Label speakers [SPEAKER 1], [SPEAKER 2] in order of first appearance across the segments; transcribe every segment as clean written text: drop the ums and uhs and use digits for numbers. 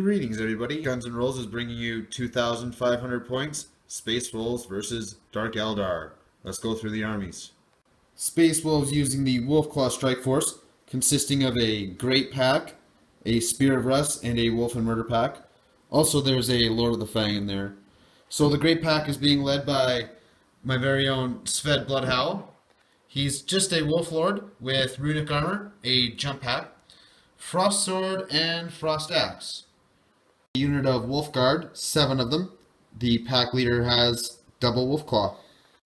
[SPEAKER 1] Greetings, everybody. Guns N' Rolls is bringing you 2,500 points. Space Wolves versus Dark Eldar. Let's go through the armies. Space Wolves using the Wolfclaw Strike Force, consisting of a Great Pack, a Spear of Rust, and a Wulfen Murder Pack. Also, there's a Lord of the Fang in there. So the Great Pack is being led by my very own Sved Bloodhowl. He's just a Wolf Lord with Runic Armor, a Jump Pack, Frost Sword, and Frost Axe. A unit of Wolf Guard, 7 of them. The pack leader has double Wolf Claw.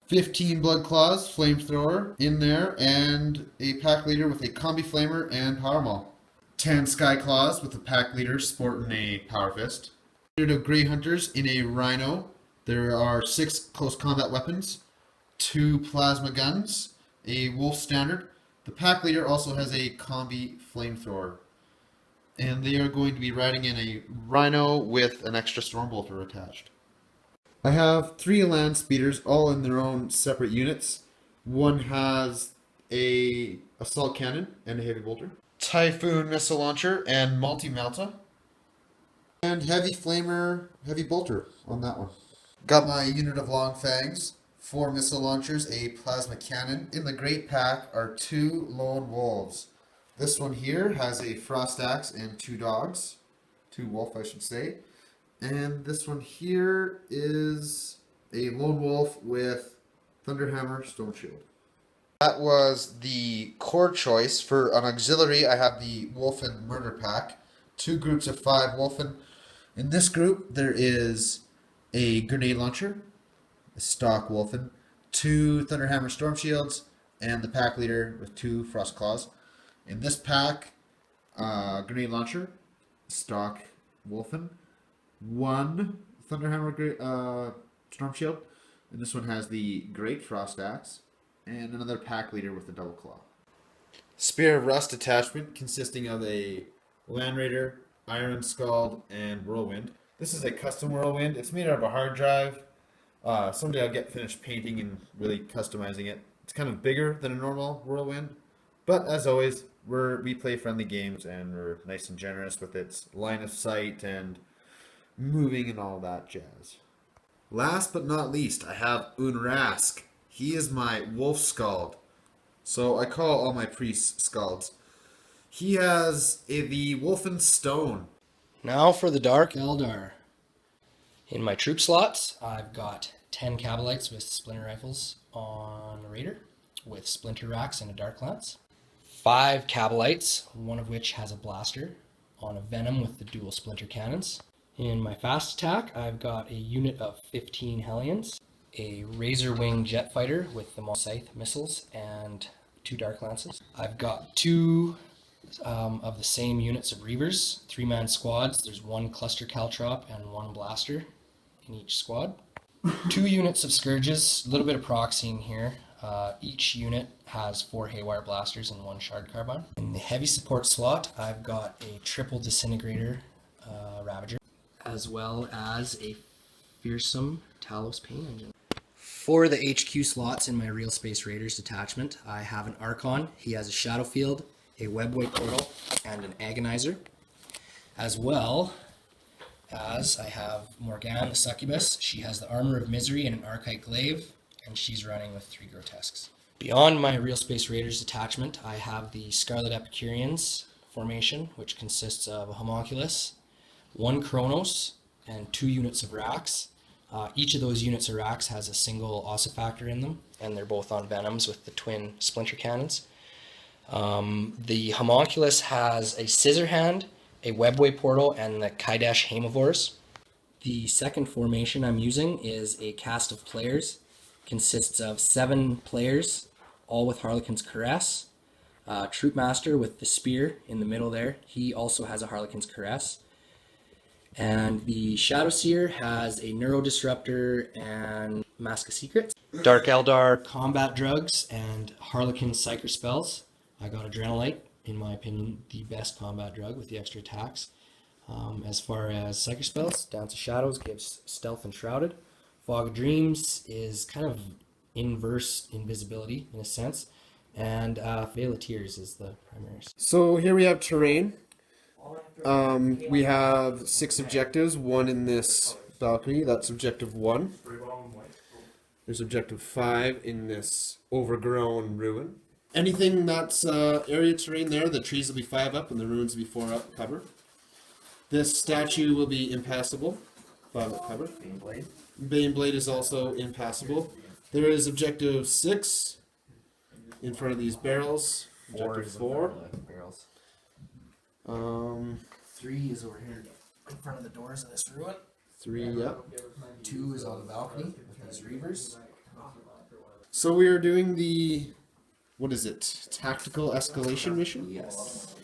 [SPEAKER 1] 15 Blood Claws, Flamethrower in there, and a pack leader with a Combi Flamer and Power Maul. 10 Sky Claws with the pack leader sporting a Power Fist. Unit of Grey Hunters in a Rhino. There are 6 close combat weapons, 2 plasma guns, a Wolf Standard. The pack leader also has a Combi Flamethrower. And they are going to be riding in a Rhino with an extra Stormbolter attached. I have 3 land speeders, all in their own separate units. One has a assault cannon and a heavy bolter, Typhoon missile launcher and multi-melta, and heavy flamer, heavy bolter on that one. Got my unit of Long Fangs, 4 missile launchers, a plasma cannon. In the Great Pack are 2 lone wolves. This one here has a Frost Axe and 2 dogs. 2 wolf, I should say. And this one here is a lone wolf with Thunderhammer Stone Shield. That was the core choice. For an auxiliary, I have the Wulfen Murder Pack. 2 groups of 5 Wulfen. In this group, there is a grenade launcher, a stock Wulfen, 2 Thunderhammer Storm Shields, and the pack leader with 2 Frost Claws. In this pack, grenade launcher, stock Wulfen, 1 Thunderhammer Storm Shield, and this one has the Great Frost Axe, and another pack leader with a double claw. Spear of Rust attachment consisting of a Land Raider, Iron Scald, and Whirlwind. This is a custom Whirlwind. It's made out of a hard drive. Someday I'll get finished painting and really customizing it. It's kind of bigger than a normal Whirlwind, but as always, we play friendly games and we're nice and generous with its line of sight and moving and all that jazz. Last but not least, I have Unrask. He is my Wolf Scald. So I call all my priests Scalds. He has the Wulfen Stone.
[SPEAKER 2] Now for the Dark Eldar. In my troop slots, I've got 10 Cabalites with Splinter Rifles on a Raider, with Splinter Racks and a Dark Lance. 5 Cabalites, one of which has a blaster, on a Venom with the dual Splinter Cannons. In my fast attack, I've got a unit of 15 Hellions, a Razor Wing Jet Fighter with the Scythe missiles, and 2 Dark Lances. I've got 2 of the same units of Reavers, 3-man squads. There's 1 Cluster Caltrop and 1 Blaster in each squad. 2 units of Scourges, a little bit of proxying here. Each unit has 4 Haywire Blasters and 1 Shard Carbine. In the heavy support slot, I've got a triple Disintegrator Ravager, as well as a fearsome Talos Pain Engine. For the HQ slots in my Real Space Raiders detachment, I have an Archon. He has a Shadow Field, a Webway Portal, and an Agonizer. As well as I have Morgane the Succubus. She has the Armor of Misery and an Archite Glaive, and she's running with 3 Grotesques. Beyond my Real Space Raiders detachment, I have the Scarlet Epicureans formation, which consists of a Homunculus, 1 Chronos, and 2 units of Rax. Each of those units of Rax has a single Ossifactor in them, and they're both on Venoms with the twin Splinter Cannons. The Homunculus has a Scissor Hand, a Webway Portal, and the Kaidesh Haemivores. The second formation I'm using is a cast of players. Consists of 7 players, all with Harlequins Caress. Troop Master with the Spear in the middle there. He also has a Harlequins Caress. And the Shadow Seer has a Neuro Disruptor and Mask of Secrets. Dark Eldar Combat Drugs and Harlequin Psyker Spells. I got Adrenalite, in my opinion, the best combat drug with the extra attacks. As far as Psyker Spells, Dance of Shadows gives Stealth and Shrouded. Fog of Dreams is kind of inverse invisibility in a sense. And Veil of Tears is the primary.
[SPEAKER 3] So here we have terrain.
[SPEAKER 1] We have 6 objectives, 1 in this balcony, that's objective 1. There's objective 5 in this overgrown ruin. Anything that's area terrain there, the trees will be 5 up and the ruins will be 4 up cover. This statue will be impassable, 5 up cover. Bane Blade is also impassable. There is objective 6 in front of these barrels. Objective 4.
[SPEAKER 2] Barrels.
[SPEAKER 1] 3
[SPEAKER 2] is over here in front of the doors of this ruin.
[SPEAKER 1] 3, yep.
[SPEAKER 2] 2 is on the balcony with these reavers.
[SPEAKER 1] So we are doing the, what is it, tactical escalation mission?
[SPEAKER 2] Yes.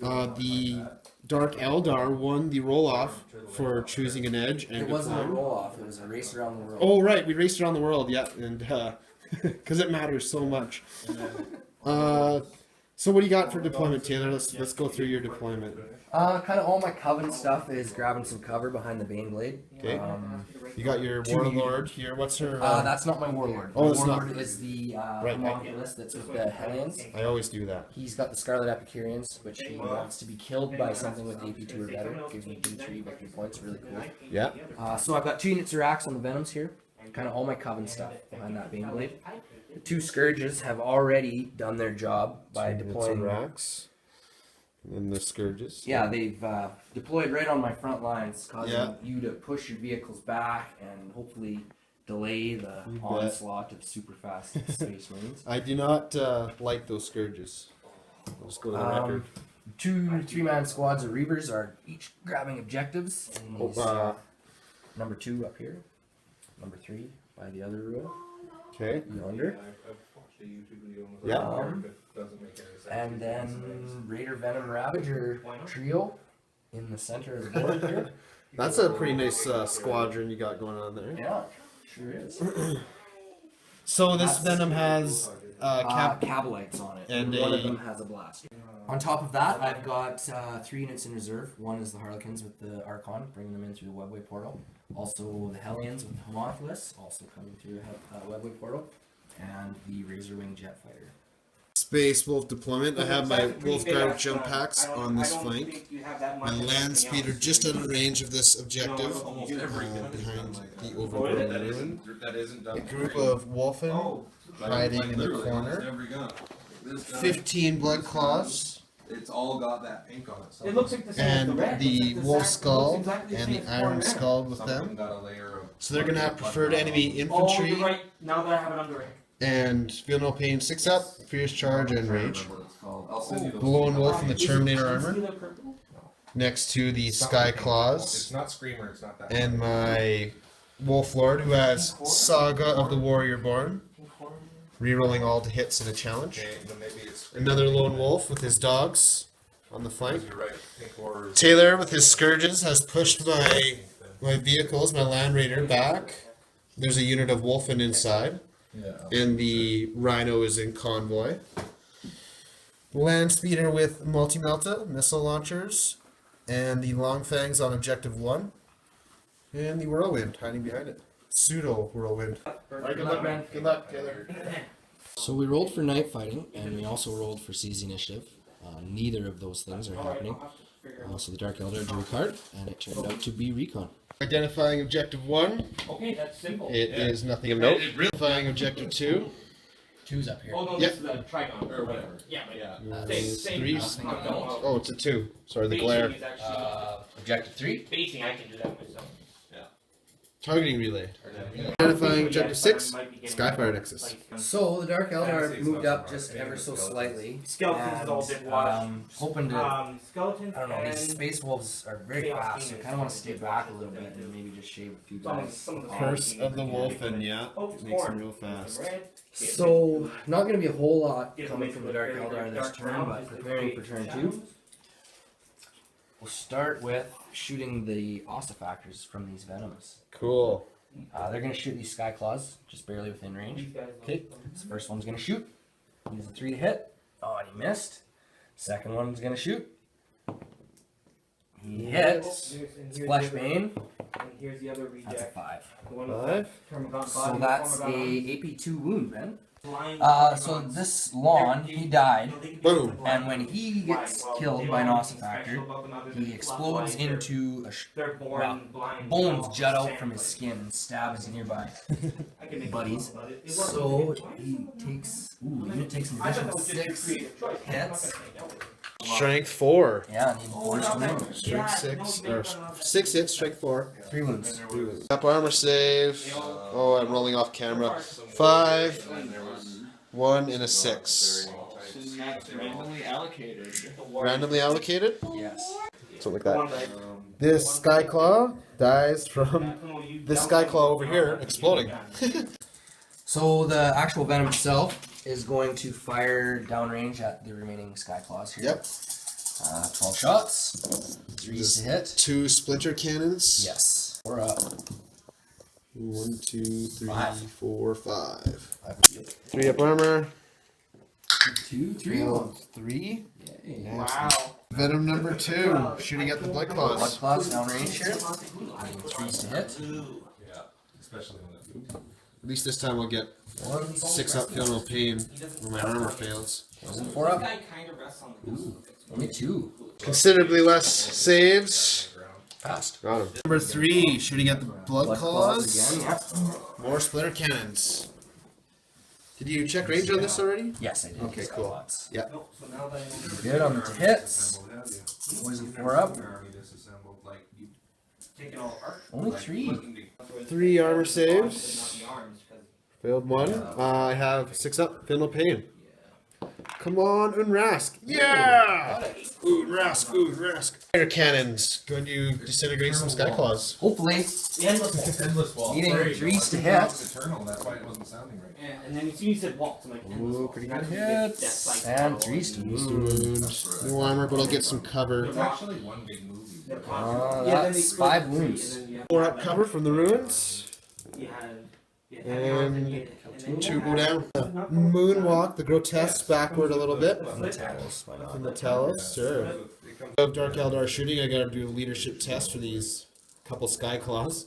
[SPEAKER 1] The Dark Eldar won the roll-off for choosing an edge and
[SPEAKER 2] It wasn't a
[SPEAKER 1] deploying.
[SPEAKER 2] roll-off, it was a race around the world.
[SPEAKER 1] Oh right, we raced around the world, yeah, and because it matters so much. So what do you got for deployment, Taylor? Let's go through your deployment.
[SPEAKER 2] Kind of all my Coven stuff is grabbing some cover behind the Bane Blade.
[SPEAKER 1] Okay. You got your Warlord here. What's her?
[SPEAKER 2] That's not my Warlord.
[SPEAKER 1] Oh,
[SPEAKER 2] My
[SPEAKER 1] it's not.
[SPEAKER 2] Warlord is the
[SPEAKER 1] Right.
[SPEAKER 2] homunculus that's with the Hellions.
[SPEAKER 1] I always do that.
[SPEAKER 2] He's got the Scarlet Epicureans, which he wants to be killed by something with AP2 or better. Gives me D3 victory points, really cool.
[SPEAKER 1] Yeah.
[SPEAKER 2] So I've got 2 units of racks on the Venoms here. Kind of all my Coven stuff behind that Bane Blade. The 2 Scourges have already done their job by deploying.
[SPEAKER 1] racks. And then the Scourges.
[SPEAKER 2] Yeah, they've deployed right on my front lines, causing
[SPEAKER 1] Yeah.
[SPEAKER 2] you to push your vehicles back and hopefully delay the onslaught of super fast Space Marines.
[SPEAKER 1] I do not like those Scourges. I'll just go to the record.
[SPEAKER 2] 2 3-man squads of Reavers are each grabbing objectives. In these, number 2 up here. Number 3 by the other ruin.
[SPEAKER 1] Okay.
[SPEAKER 2] Yonder.
[SPEAKER 1] Yeah.
[SPEAKER 2] And then Raider Venom Ravager trio in the center of the board here.
[SPEAKER 1] That's a pretty nice squadron you got going on there.
[SPEAKER 2] Yeah, sure is.
[SPEAKER 1] So this Venom has
[SPEAKER 2] Cabalites on it,
[SPEAKER 1] and
[SPEAKER 2] one
[SPEAKER 1] a-
[SPEAKER 2] of them has a blast. On top of that, I've got 3 units in reserve. One is the Harlequins with the Archon, bringing them in through the Webway portal. Also the Hellions with the Homunculus, also coming through the Webway portal. And the Razorwing Jet Fighter.
[SPEAKER 1] Space Wolf deployment. I have my Wolf Guard jump packs on this flank. My land speeder just out of range of this objective, behind the overgrown ruin. A group of Wulfen hiding in the corner. 15 blood claws.
[SPEAKER 3] It's all got that pink on it.
[SPEAKER 4] It looks like the same as
[SPEAKER 1] And
[SPEAKER 4] the red.
[SPEAKER 1] the
[SPEAKER 4] It's
[SPEAKER 1] wolf
[SPEAKER 4] exact-
[SPEAKER 1] skull
[SPEAKER 4] looks exactly the
[SPEAKER 1] and
[SPEAKER 4] same
[SPEAKER 1] the
[SPEAKER 4] as
[SPEAKER 1] iron
[SPEAKER 4] red.
[SPEAKER 1] skull with
[SPEAKER 3] Some of
[SPEAKER 1] them.
[SPEAKER 3] got a layer of.
[SPEAKER 1] So they're gonna have preferred enemy
[SPEAKER 4] Oh,
[SPEAKER 1] infantry
[SPEAKER 4] you're right. Now that I have it under it.
[SPEAKER 1] and feel no pain 6 up, fierce charge and rage.
[SPEAKER 3] What it's called. I'll send you those.
[SPEAKER 1] The lone wolf in the
[SPEAKER 4] Is it
[SPEAKER 1] Terminator
[SPEAKER 4] Is
[SPEAKER 1] armor
[SPEAKER 4] it purple?
[SPEAKER 1] next to the
[SPEAKER 3] It's not
[SPEAKER 1] Sky
[SPEAKER 3] pink. It's
[SPEAKER 1] Claws
[SPEAKER 3] not Screamer. It's not that.
[SPEAKER 1] and my Wolf Lord who has Saga of the Warrior Born, rerolling all to hits in a challenge.
[SPEAKER 3] Okay, then maybe it's. Screamer.
[SPEAKER 1] Another lone wolf with his dogs on the flank.
[SPEAKER 3] You're right. Pink horror is.
[SPEAKER 1] Taylor with his scourges has pushed my vehicles, my Land Raider back. There's a unit of Wulfen inside,
[SPEAKER 3] Yeah.
[SPEAKER 1] and the Rhino is in convoy. Land Speeder with Multi-Melta, missile launchers, and the Long Fangs on objective 1, and the Whirlwind hiding behind it. Pseudo Whirlwind.
[SPEAKER 2] Good luck, man.
[SPEAKER 1] Good luck, Taylor.
[SPEAKER 2] So we rolled for night fighting, and we also rolled for Seize Initiative. Neither of those things are happening. So the Dark Eldar drew a card, and it turned out to be Recon.
[SPEAKER 1] Identifying objective 1,
[SPEAKER 4] Okay, that's simple.
[SPEAKER 1] it is nothing of note. Identifying objective 2,
[SPEAKER 2] 2's up here.
[SPEAKER 4] Oh no,
[SPEAKER 1] Yep.
[SPEAKER 4] this is a trigon or whatever. Yeah, but
[SPEAKER 3] Yeah.
[SPEAKER 4] same.
[SPEAKER 1] 3,
[SPEAKER 4] Nothing of note.
[SPEAKER 1] oh it's a 2, sorry the
[SPEAKER 4] Basing
[SPEAKER 1] glare.
[SPEAKER 4] is actually
[SPEAKER 2] Objective 3.
[SPEAKER 4] basing. I can do that myself.
[SPEAKER 1] Targeting relay. Identifying objective 6, Skyfire Nexus.
[SPEAKER 2] So the Dark Eldar moved up just ever so slightly.
[SPEAKER 4] Skeletons is all dip wash.
[SPEAKER 2] Hoping to.
[SPEAKER 4] Skeletons.
[SPEAKER 2] I don't know, these
[SPEAKER 4] and
[SPEAKER 2] Space Wolves are very
[SPEAKER 4] Chaos
[SPEAKER 2] fast, so I
[SPEAKER 4] Demons.
[SPEAKER 2] kind of want to stay back a little bit and maybe just shave a few guys.
[SPEAKER 4] some of the
[SPEAKER 1] Curse of the Wolfen, yeah.
[SPEAKER 4] Oh, it's
[SPEAKER 1] Makes them
[SPEAKER 4] corn.
[SPEAKER 1] real fast.
[SPEAKER 4] Red.
[SPEAKER 2] So, not going to be a whole lot
[SPEAKER 4] Get
[SPEAKER 2] coming
[SPEAKER 4] them
[SPEAKER 2] from the
[SPEAKER 4] into
[SPEAKER 2] Dark
[SPEAKER 4] a very,
[SPEAKER 2] Eldar
[SPEAKER 4] very
[SPEAKER 2] this
[SPEAKER 4] dark
[SPEAKER 2] turn,
[SPEAKER 4] brown,
[SPEAKER 2] but
[SPEAKER 4] just to
[SPEAKER 2] preparing for
[SPEAKER 4] create
[SPEAKER 2] turn 2.
[SPEAKER 4] shadows.
[SPEAKER 2] We'll start with shooting the Ossifactors from these Venoms.
[SPEAKER 1] Cool.
[SPEAKER 2] They're going to shoot these Sky Claws, just barely within range.
[SPEAKER 4] These guys.
[SPEAKER 2] Okay, this first one's going to shoot. Use a 3 to hit. Oh, and he missed. Second one's going to shoot. He hits. It's Flesh Bane.
[SPEAKER 4] And here's the other
[SPEAKER 2] That's a
[SPEAKER 4] reject.
[SPEAKER 2] 5.
[SPEAKER 4] The one with
[SPEAKER 1] 5.
[SPEAKER 4] Termagant
[SPEAKER 2] So
[SPEAKER 4] body,
[SPEAKER 2] that's a
[SPEAKER 4] Termagant arm.
[SPEAKER 2] AP2 wound, Ben. So this Lon, he died,
[SPEAKER 1] Boom.
[SPEAKER 2] and when he gets killed by an ossifactor, he explodes into bones jut out from his skin and stab his nearby buddies. So he takes an additional 6 hits.
[SPEAKER 1] Strength 4.
[SPEAKER 2] Yeah, and he forced wounds.
[SPEAKER 1] Strength 6. Or 6 hits, strength 4.
[SPEAKER 2] 3 wounds.
[SPEAKER 1] Up armor save. Oh, I'm rolling off camera. 5, 1, and a 6.
[SPEAKER 5] Randomly allocated.
[SPEAKER 1] Randomly allocated?
[SPEAKER 2] Yes.
[SPEAKER 1] Something like that. This Skyclaw dies from this Skyclaw over here exploding.
[SPEAKER 2] So the actual venom itself is going to fire downrange at the remaining Skyclaws here.
[SPEAKER 1] Yep.
[SPEAKER 2] 12 shots. 3 to hit.
[SPEAKER 1] 2 splinter cannons.
[SPEAKER 2] Yes. 4 up.
[SPEAKER 1] 1, 2, 3,
[SPEAKER 2] 5.
[SPEAKER 1] 4, 5.
[SPEAKER 2] 5.
[SPEAKER 1] 3 up armor.
[SPEAKER 2] 2, 3. 3. Yay.
[SPEAKER 5] Wow.
[SPEAKER 1] Venom number 2, shooting at the blood
[SPEAKER 2] Blood
[SPEAKER 1] claws.
[SPEAKER 2] claws downrange here. 3s to hit.
[SPEAKER 3] Yeah, especially when it's
[SPEAKER 1] At least this time I'll get 6 up, feel no pain when my armor fails.
[SPEAKER 2] 4 up. Only 2.
[SPEAKER 1] Considerably less saves.
[SPEAKER 2] Passed.
[SPEAKER 1] Got him. Number 3, shooting at the blood
[SPEAKER 2] Blood
[SPEAKER 1] claws.
[SPEAKER 2] again. Yep.
[SPEAKER 1] More splinter cannons. Did you check range on this already?
[SPEAKER 2] Yes, I did.
[SPEAKER 1] Okay, cool.
[SPEAKER 2] Skyclaws.
[SPEAKER 1] Yeah.
[SPEAKER 2] Good on the hits. Poison 4 up. Only 3.
[SPEAKER 1] 3 armor saves. Failed 1. I have 6 up, feel no pain. Come on, Unrask. Yeah! Unrask. Fire cannons. Going to disintegrate some Skyclaws.
[SPEAKER 2] Hopefully,
[SPEAKER 3] endless wall.
[SPEAKER 2] needing
[SPEAKER 3] Sorry.
[SPEAKER 2] 3s to hit.
[SPEAKER 3] Eternal, that's why it wasn't sounding right.
[SPEAKER 4] Yeah, and then as soon as you said waltz, I'm like,
[SPEAKER 2] Ooh, pretty good hits. And 3s to wound.
[SPEAKER 1] No armor, but I'll get some cover.
[SPEAKER 3] It's actually one big movie.
[SPEAKER 2] That's 5 wounds.
[SPEAKER 1] 4 up cover from the ruins.
[SPEAKER 4] And
[SPEAKER 1] 2 go down. Moonwalk, the grotesque, backward a little bit.
[SPEAKER 2] From the tackles, why not?
[SPEAKER 1] From the talus, sure. Of Dark Eldar shooting, I gotta do a leadership test for these couple Skyclaws.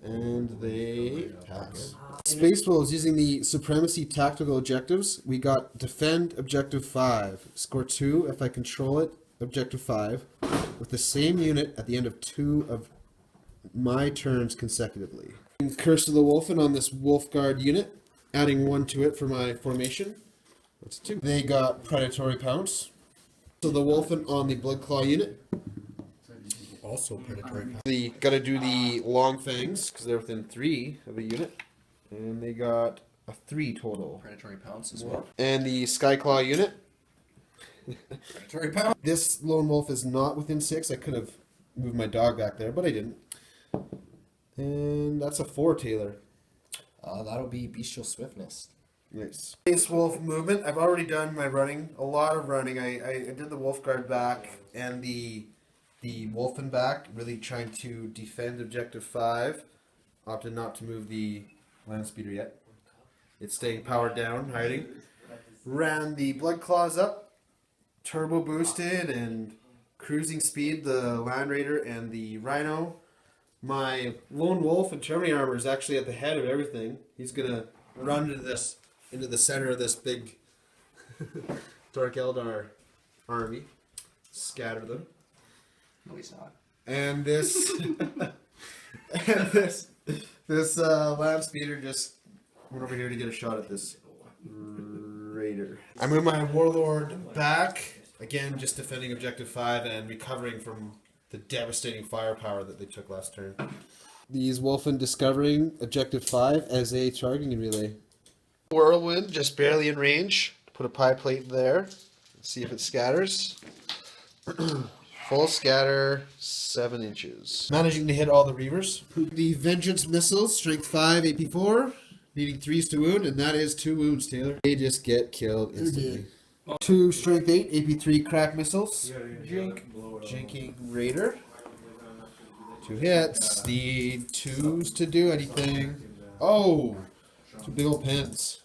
[SPEAKER 1] And they pass. Space Wolves using the Supremacy tactical objectives. We got Defend Objective 5. Score 2 if I control it, Objective 5. With the same unit at the end of 2 of my turns consecutively. Curse of the Wulfen on this Wolf Guard unit, adding 1 to it for my formation. That's 2. They got Predatory Pounce. So the Wulfen on the Bloodclaw unit.
[SPEAKER 2] Also predatory.
[SPEAKER 1] They gotta do the Long Fangs, because they're within 3 of a unit. And they got a 3 total.
[SPEAKER 2] Predatory pounce as well.
[SPEAKER 1] And the Skyclaw unit.
[SPEAKER 2] Predatory pounce.
[SPEAKER 1] This Lone Wolf is not within 6. I could have moved my dog back there, but I didn't. And that's a 4 Taylor.
[SPEAKER 2] That'll be bestial swiftness.
[SPEAKER 1] Nice. Space Wolf movement. I've already done my running. A lot of running. I did the Wolf Guard back and the Wulfen back. Really trying to defend Objective 5. Opted not to move the Land Speeder yet. It's staying powered down, hiding. Ran the Blood Claws up. Turbo boosted and cruising speed the Land Raider and the Rhino. My Lone Wolf and Termini armor is actually at the head of everything. He's gonna run into the center of this big Dark Eldar army, scatter them.
[SPEAKER 2] No, he's not.
[SPEAKER 1] And this this Land Speeder just went over here to get a shot at this Raider. I move my Warlord back again, just defending Objective 5 and recovering from the devastating firepower that they took last turn. These Wulfen discovering Objective 5 as a targeting relay. Whirlwind, just barely in range. Put a pie plate there. See if it scatters. Full scatter, 7 inches. Managing to hit all the Reavers. The Vengeance Missiles, Strength 5, AP 4. Needing 3s to wound, and that is 2 wounds, Taylor. They just get killed instantly. 2 Strength 8, AP 3 Crack Missiles. Jinking Raider. 2 hits. Need 2s to do anything. Oh! 2 big old pins.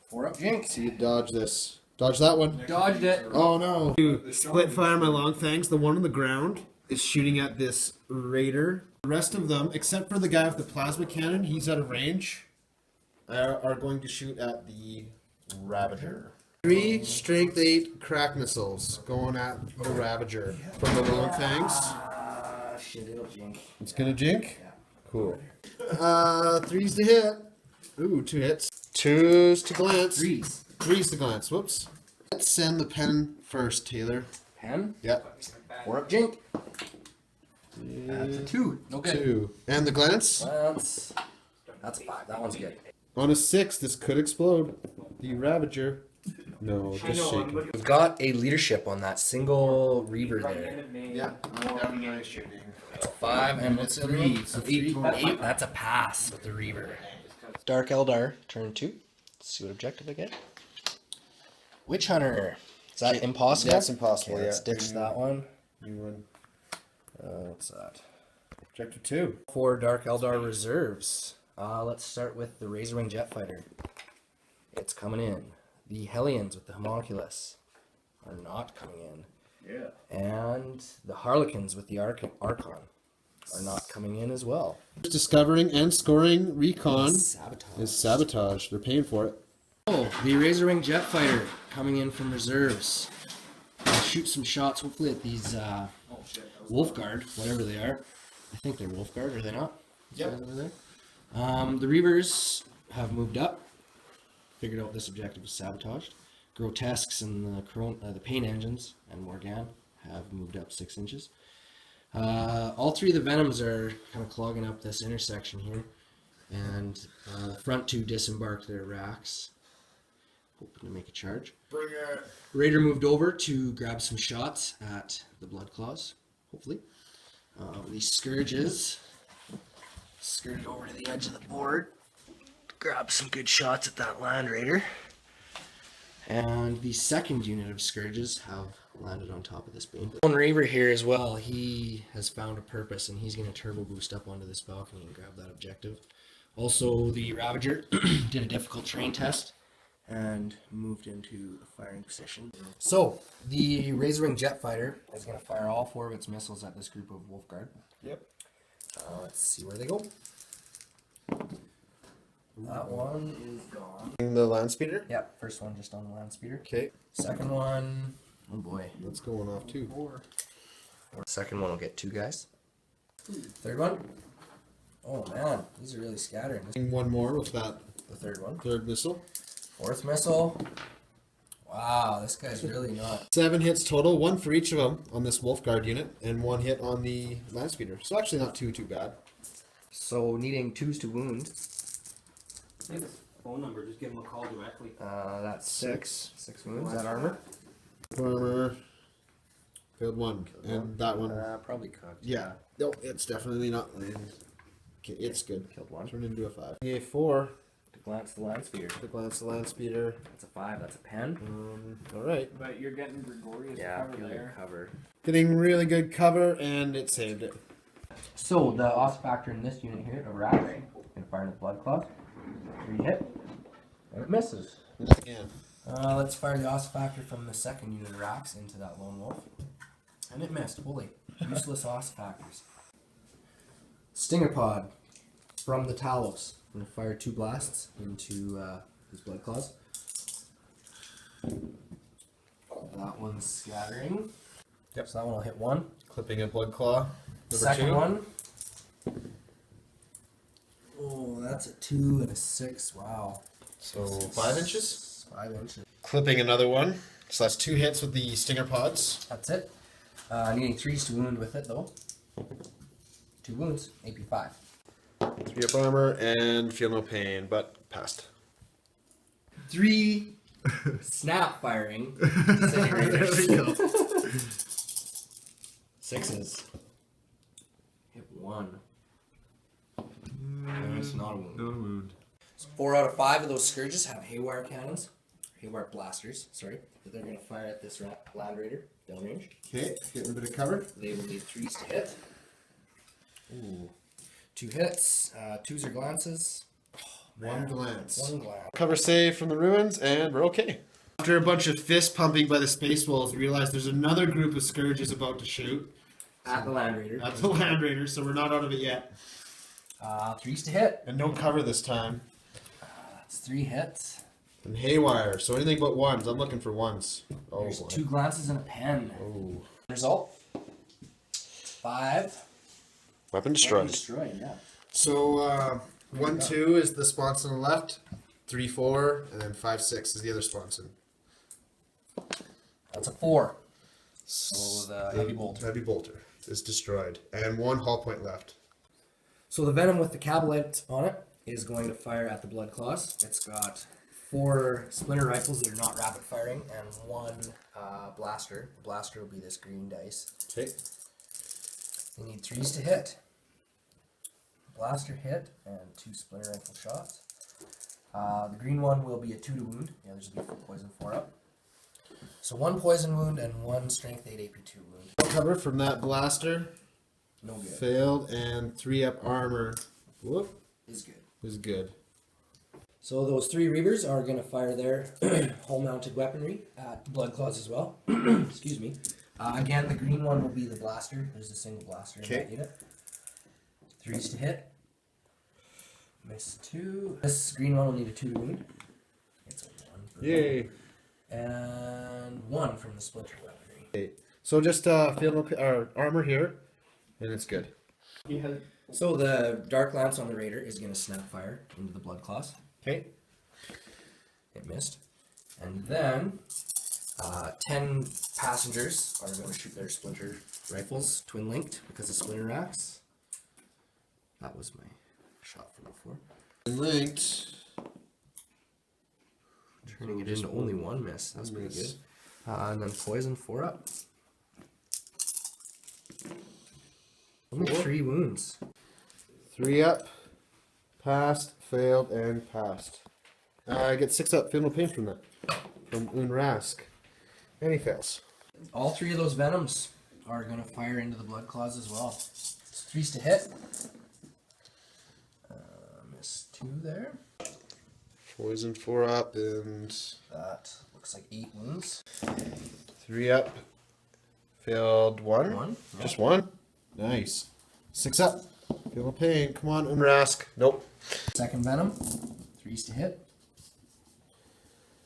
[SPEAKER 2] 4 up jink.
[SPEAKER 1] See you dodge this. Dodge that one.
[SPEAKER 2] Dodged it.
[SPEAKER 1] Oh no. Split fire my long fangs. The one on the ground is shooting at this Raider. The rest of them, except for the guy with the plasma cannon, he's out of range. are going to shoot at the Ravager. 3 strength 8 crack missiles going at the Ravager from the Lone Fangs.
[SPEAKER 2] Shit, it'll jink.
[SPEAKER 1] It's gonna jink?
[SPEAKER 2] Yeah.
[SPEAKER 1] Cool. 3s to hit. Ooh, 2 hits. 2s to glance.
[SPEAKER 2] 3s.
[SPEAKER 1] 3s to glance. Whoops. Let's send the pen first, Taylor.
[SPEAKER 2] Pen.
[SPEAKER 1] Yep.
[SPEAKER 2] 4 up jink. That's a 2. No good.
[SPEAKER 1] 2. And the glance?
[SPEAKER 2] That's a 5. That one's good.
[SPEAKER 1] On a 6, this could explode. The Ravager. No, just shaking.
[SPEAKER 2] We've got a leadership on that single Reaver there.
[SPEAKER 1] Yeah, I'm nice shooting.
[SPEAKER 2] It's a 5 and what's the other one?
[SPEAKER 1] So 8 total.
[SPEAKER 2] 8. That's a pass with the Reaver. Dark Eldar, turn 2. Let's see what objective I get. Witch Hunter. Is that impossible?
[SPEAKER 1] That's impossible,
[SPEAKER 2] Okay,
[SPEAKER 1] yeah.
[SPEAKER 2] let's ditch that one.
[SPEAKER 1] New one.
[SPEAKER 2] What's that?
[SPEAKER 1] Objective 2.
[SPEAKER 2] For Dark Eldar reserves. Let's start with the Razorwing Jet Fighter. It's coming in. The Hellions with the Homunculus are not coming in.
[SPEAKER 5] Yeah.
[SPEAKER 2] And the Harlequins with the Archon are not coming in as well.
[SPEAKER 1] Discovering and scoring recon
[SPEAKER 2] Sabotage.
[SPEAKER 1] is sabotage. They're paying for it.
[SPEAKER 2] Oh, the Razorwing Jet Fighter coming in from reserves. I'll shoot some shots, hopefully at these Wolfguard, whatever they are. I think they're Wolfguard, are they not?
[SPEAKER 1] Yep.
[SPEAKER 2] Over there. The Reavers have moved up. Figured out this objective was sabotaged. Grotesques and the Pain Engines and Morgan have moved up 6 inches. All 3 of the Venoms are kind of clogging up this intersection here. And the front 2 disembarked their racks. Hoping to make a charge.
[SPEAKER 1] Bring it.
[SPEAKER 2] Raider moved over to grab some shots at the Blood Claws, hopefully. These Scourges skirted over to the edge of the board. Grab some good shots at that Land Raider. And the second unit of Scourges have landed on top of this beam. One Reaver here as well, he has found a purpose and he's going to turbo boost up onto this balcony and grab that objective. Also, the Ravager did a difficult terrain test and moved into a firing position. So, the Razorwing Jet Fighter is going to fire all 4 of its missiles at this group of Wolfguard.
[SPEAKER 1] Yep.
[SPEAKER 2] Let's see where they go. That one is gone.
[SPEAKER 1] The land speeder.
[SPEAKER 2] Yep, first one just on the land speeder.
[SPEAKER 1] Okay.
[SPEAKER 2] Second one, oh boy.
[SPEAKER 1] That's going off too.
[SPEAKER 2] 4. Second one will get 2 guys. Third one, oh man, these are really scattering.
[SPEAKER 1] One more with that
[SPEAKER 2] The third one.
[SPEAKER 1] 3rd missile.
[SPEAKER 2] 4th missile. Wow, this guy's really not.
[SPEAKER 1] 7 hits total, 1 for each of them on this Wolfguard unit, and 1 hit on the land speeder. So actually not too bad.
[SPEAKER 2] So needing 2s to wound.
[SPEAKER 4] Take his phone number, just give him a call directly.
[SPEAKER 2] That's 6. 6 wounds. Is that armor?
[SPEAKER 1] Farmer failed 1, and that one.
[SPEAKER 2] Probably cooked.
[SPEAKER 1] Yeah. No, it's definitely not landing. Okay, it's good.
[SPEAKER 2] Killed 1.
[SPEAKER 1] Turned into a 5. A 4.
[SPEAKER 2] To glance the land speeder.
[SPEAKER 1] The glance the land speeder.
[SPEAKER 2] That's a 5. That's a pen.
[SPEAKER 1] All right.
[SPEAKER 5] But you're getting Gregorius
[SPEAKER 2] Yeah,
[SPEAKER 5] cover
[SPEAKER 2] good
[SPEAKER 5] there.
[SPEAKER 2] cover.
[SPEAKER 1] Getting really good cover, and it saved it.
[SPEAKER 2] So the os factor in this unit here, a rat, can fire the blood cloth. 3 hit, and it misses.
[SPEAKER 1] Missed again.
[SPEAKER 2] Let's fire the os factor from the second unit of racks into that lone wolf, and it missed. Holy, useless os factors. Stinger pod from the Talos. I'm gonna fire 2 blasts into his blood claws. That one's scattering.
[SPEAKER 1] Yep.
[SPEAKER 2] So that one will hit 1.
[SPEAKER 1] Clipping a blood claw.
[SPEAKER 2] Second one. Oh, that's a 2 and a 6. Wow.
[SPEAKER 1] So 5 inches.
[SPEAKER 2] 5 inches.
[SPEAKER 1] Clipping another one. So that's 2 hits with the stinger pods.
[SPEAKER 2] That's it. Needing 3s to wound with it though. 2 wounds. AP 5.
[SPEAKER 1] 3 up armor and feel no pain, but passed.
[SPEAKER 2] 3 snap firing.
[SPEAKER 1] There we go.
[SPEAKER 2] 6s. Hit 1. And it's not a wound.
[SPEAKER 1] Not a wound.
[SPEAKER 2] So 4 out of 5 of those Scourges have Haywire cannons. Haywire blasters, sorry. That they're going to fire at this Land Raider, downrange.
[SPEAKER 1] Okay, getting a bit of cover.
[SPEAKER 2] They will need 3s to hit. Ooh. 2 hits, 2s are glances.
[SPEAKER 1] One glance.
[SPEAKER 2] 1 glance.
[SPEAKER 1] Cover save from the ruins, and we're okay. After a bunch of fist pumping by the Space Wolves, we realize there's another group of Scourges about to shoot.
[SPEAKER 2] At the Land Raider.
[SPEAKER 1] That's the Land Raider, so we're not out of it yet.
[SPEAKER 2] 3s to hit.
[SPEAKER 1] And no cover this time.
[SPEAKER 2] It's 3 hits.
[SPEAKER 1] And haywire. So anything but ones. I'm looking for ones. Oh
[SPEAKER 2] There's
[SPEAKER 1] boy.
[SPEAKER 2] 2 glances and a pen.
[SPEAKER 1] Oh.
[SPEAKER 2] Result 5.
[SPEAKER 1] Weapon destroyed.
[SPEAKER 2] Destroyed, yeah.
[SPEAKER 1] So 1-2 is the sponsor on the left. 3-4, and then 5-6 is the other sponsor.
[SPEAKER 2] That's a 4. So the heavy bolter.
[SPEAKER 1] Heavy bolter is destroyed, and 1 hull point left.
[SPEAKER 2] So the venom with the cabalite on it is going to fire at the blood claws. It's got 4 splinter rifles that are not rapid firing, and 1 blaster. The blaster will be this green dice.
[SPEAKER 1] Okay.
[SPEAKER 2] They need 3s to hit. Blaster hit and 2 splinter rifle shots. The green one will be a 2 to wound. The others will be for poison 4 up. So 1 poison wound and 1 strength 8 AP2 wound.
[SPEAKER 1] Cover from that blaster.
[SPEAKER 2] No good.
[SPEAKER 1] Failed, and 3 up armor. Whoop.
[SPEAKER 2] Is good.
[SPEAKER 1] Is good.
[SPEAKER 2] So those 3 Reavers are going to fire their hull-mounted weaponry at the blood claws as well. Excuse me. Again, the green one will be the blaster. There's a single blaster in that unit. 3s to hit. Miss 2. This green one will need a 2 to wound. It's a 1.
[SPEAKER 1] Yay.
[SPEAKER 2] And 1 from the splinter weaponry.
[SPEAKER 1] Okay. So just field armor here, and it's good.
[SPEAKER 2] So the dark lance on the raider is going to snap fire into the blood claws.
[SPEAKER 1] Okay.
[SPEAKER 2] It missed. And then 10 passengers are going to shoot their splinter rifles, twin linked, because of splinter racks. That was my shot from before.
[SPEAKER 1] Linked.
[SPEAKER 2] Turning it into only 1 miss. That's pretty good. And then poison 4 up. Only 3 wounds.
[SPEAKER 1] 3 up. Passed, failed, and passed. I get 6 up. Feel no pain from that. From Unrask. And he fails.
[SPEAKER 2] All 3 of those venoms are going to fire into the blood claws as well. It's 3s to hit. Miss 2 there.
[SPEAKER 1] Poison 4 up, and
[SPEAKER 2] That looks like 8 wounds.
[SPEAKER 1] 3 up. Failed 1.
[SPEAKER 2] 1.
[SPEAKER 1] Just 1. Nice. 6 up. Feel no pain. Come on, Unrask. Nope.
[SPEAKER 2] Second venom. 3s to hit.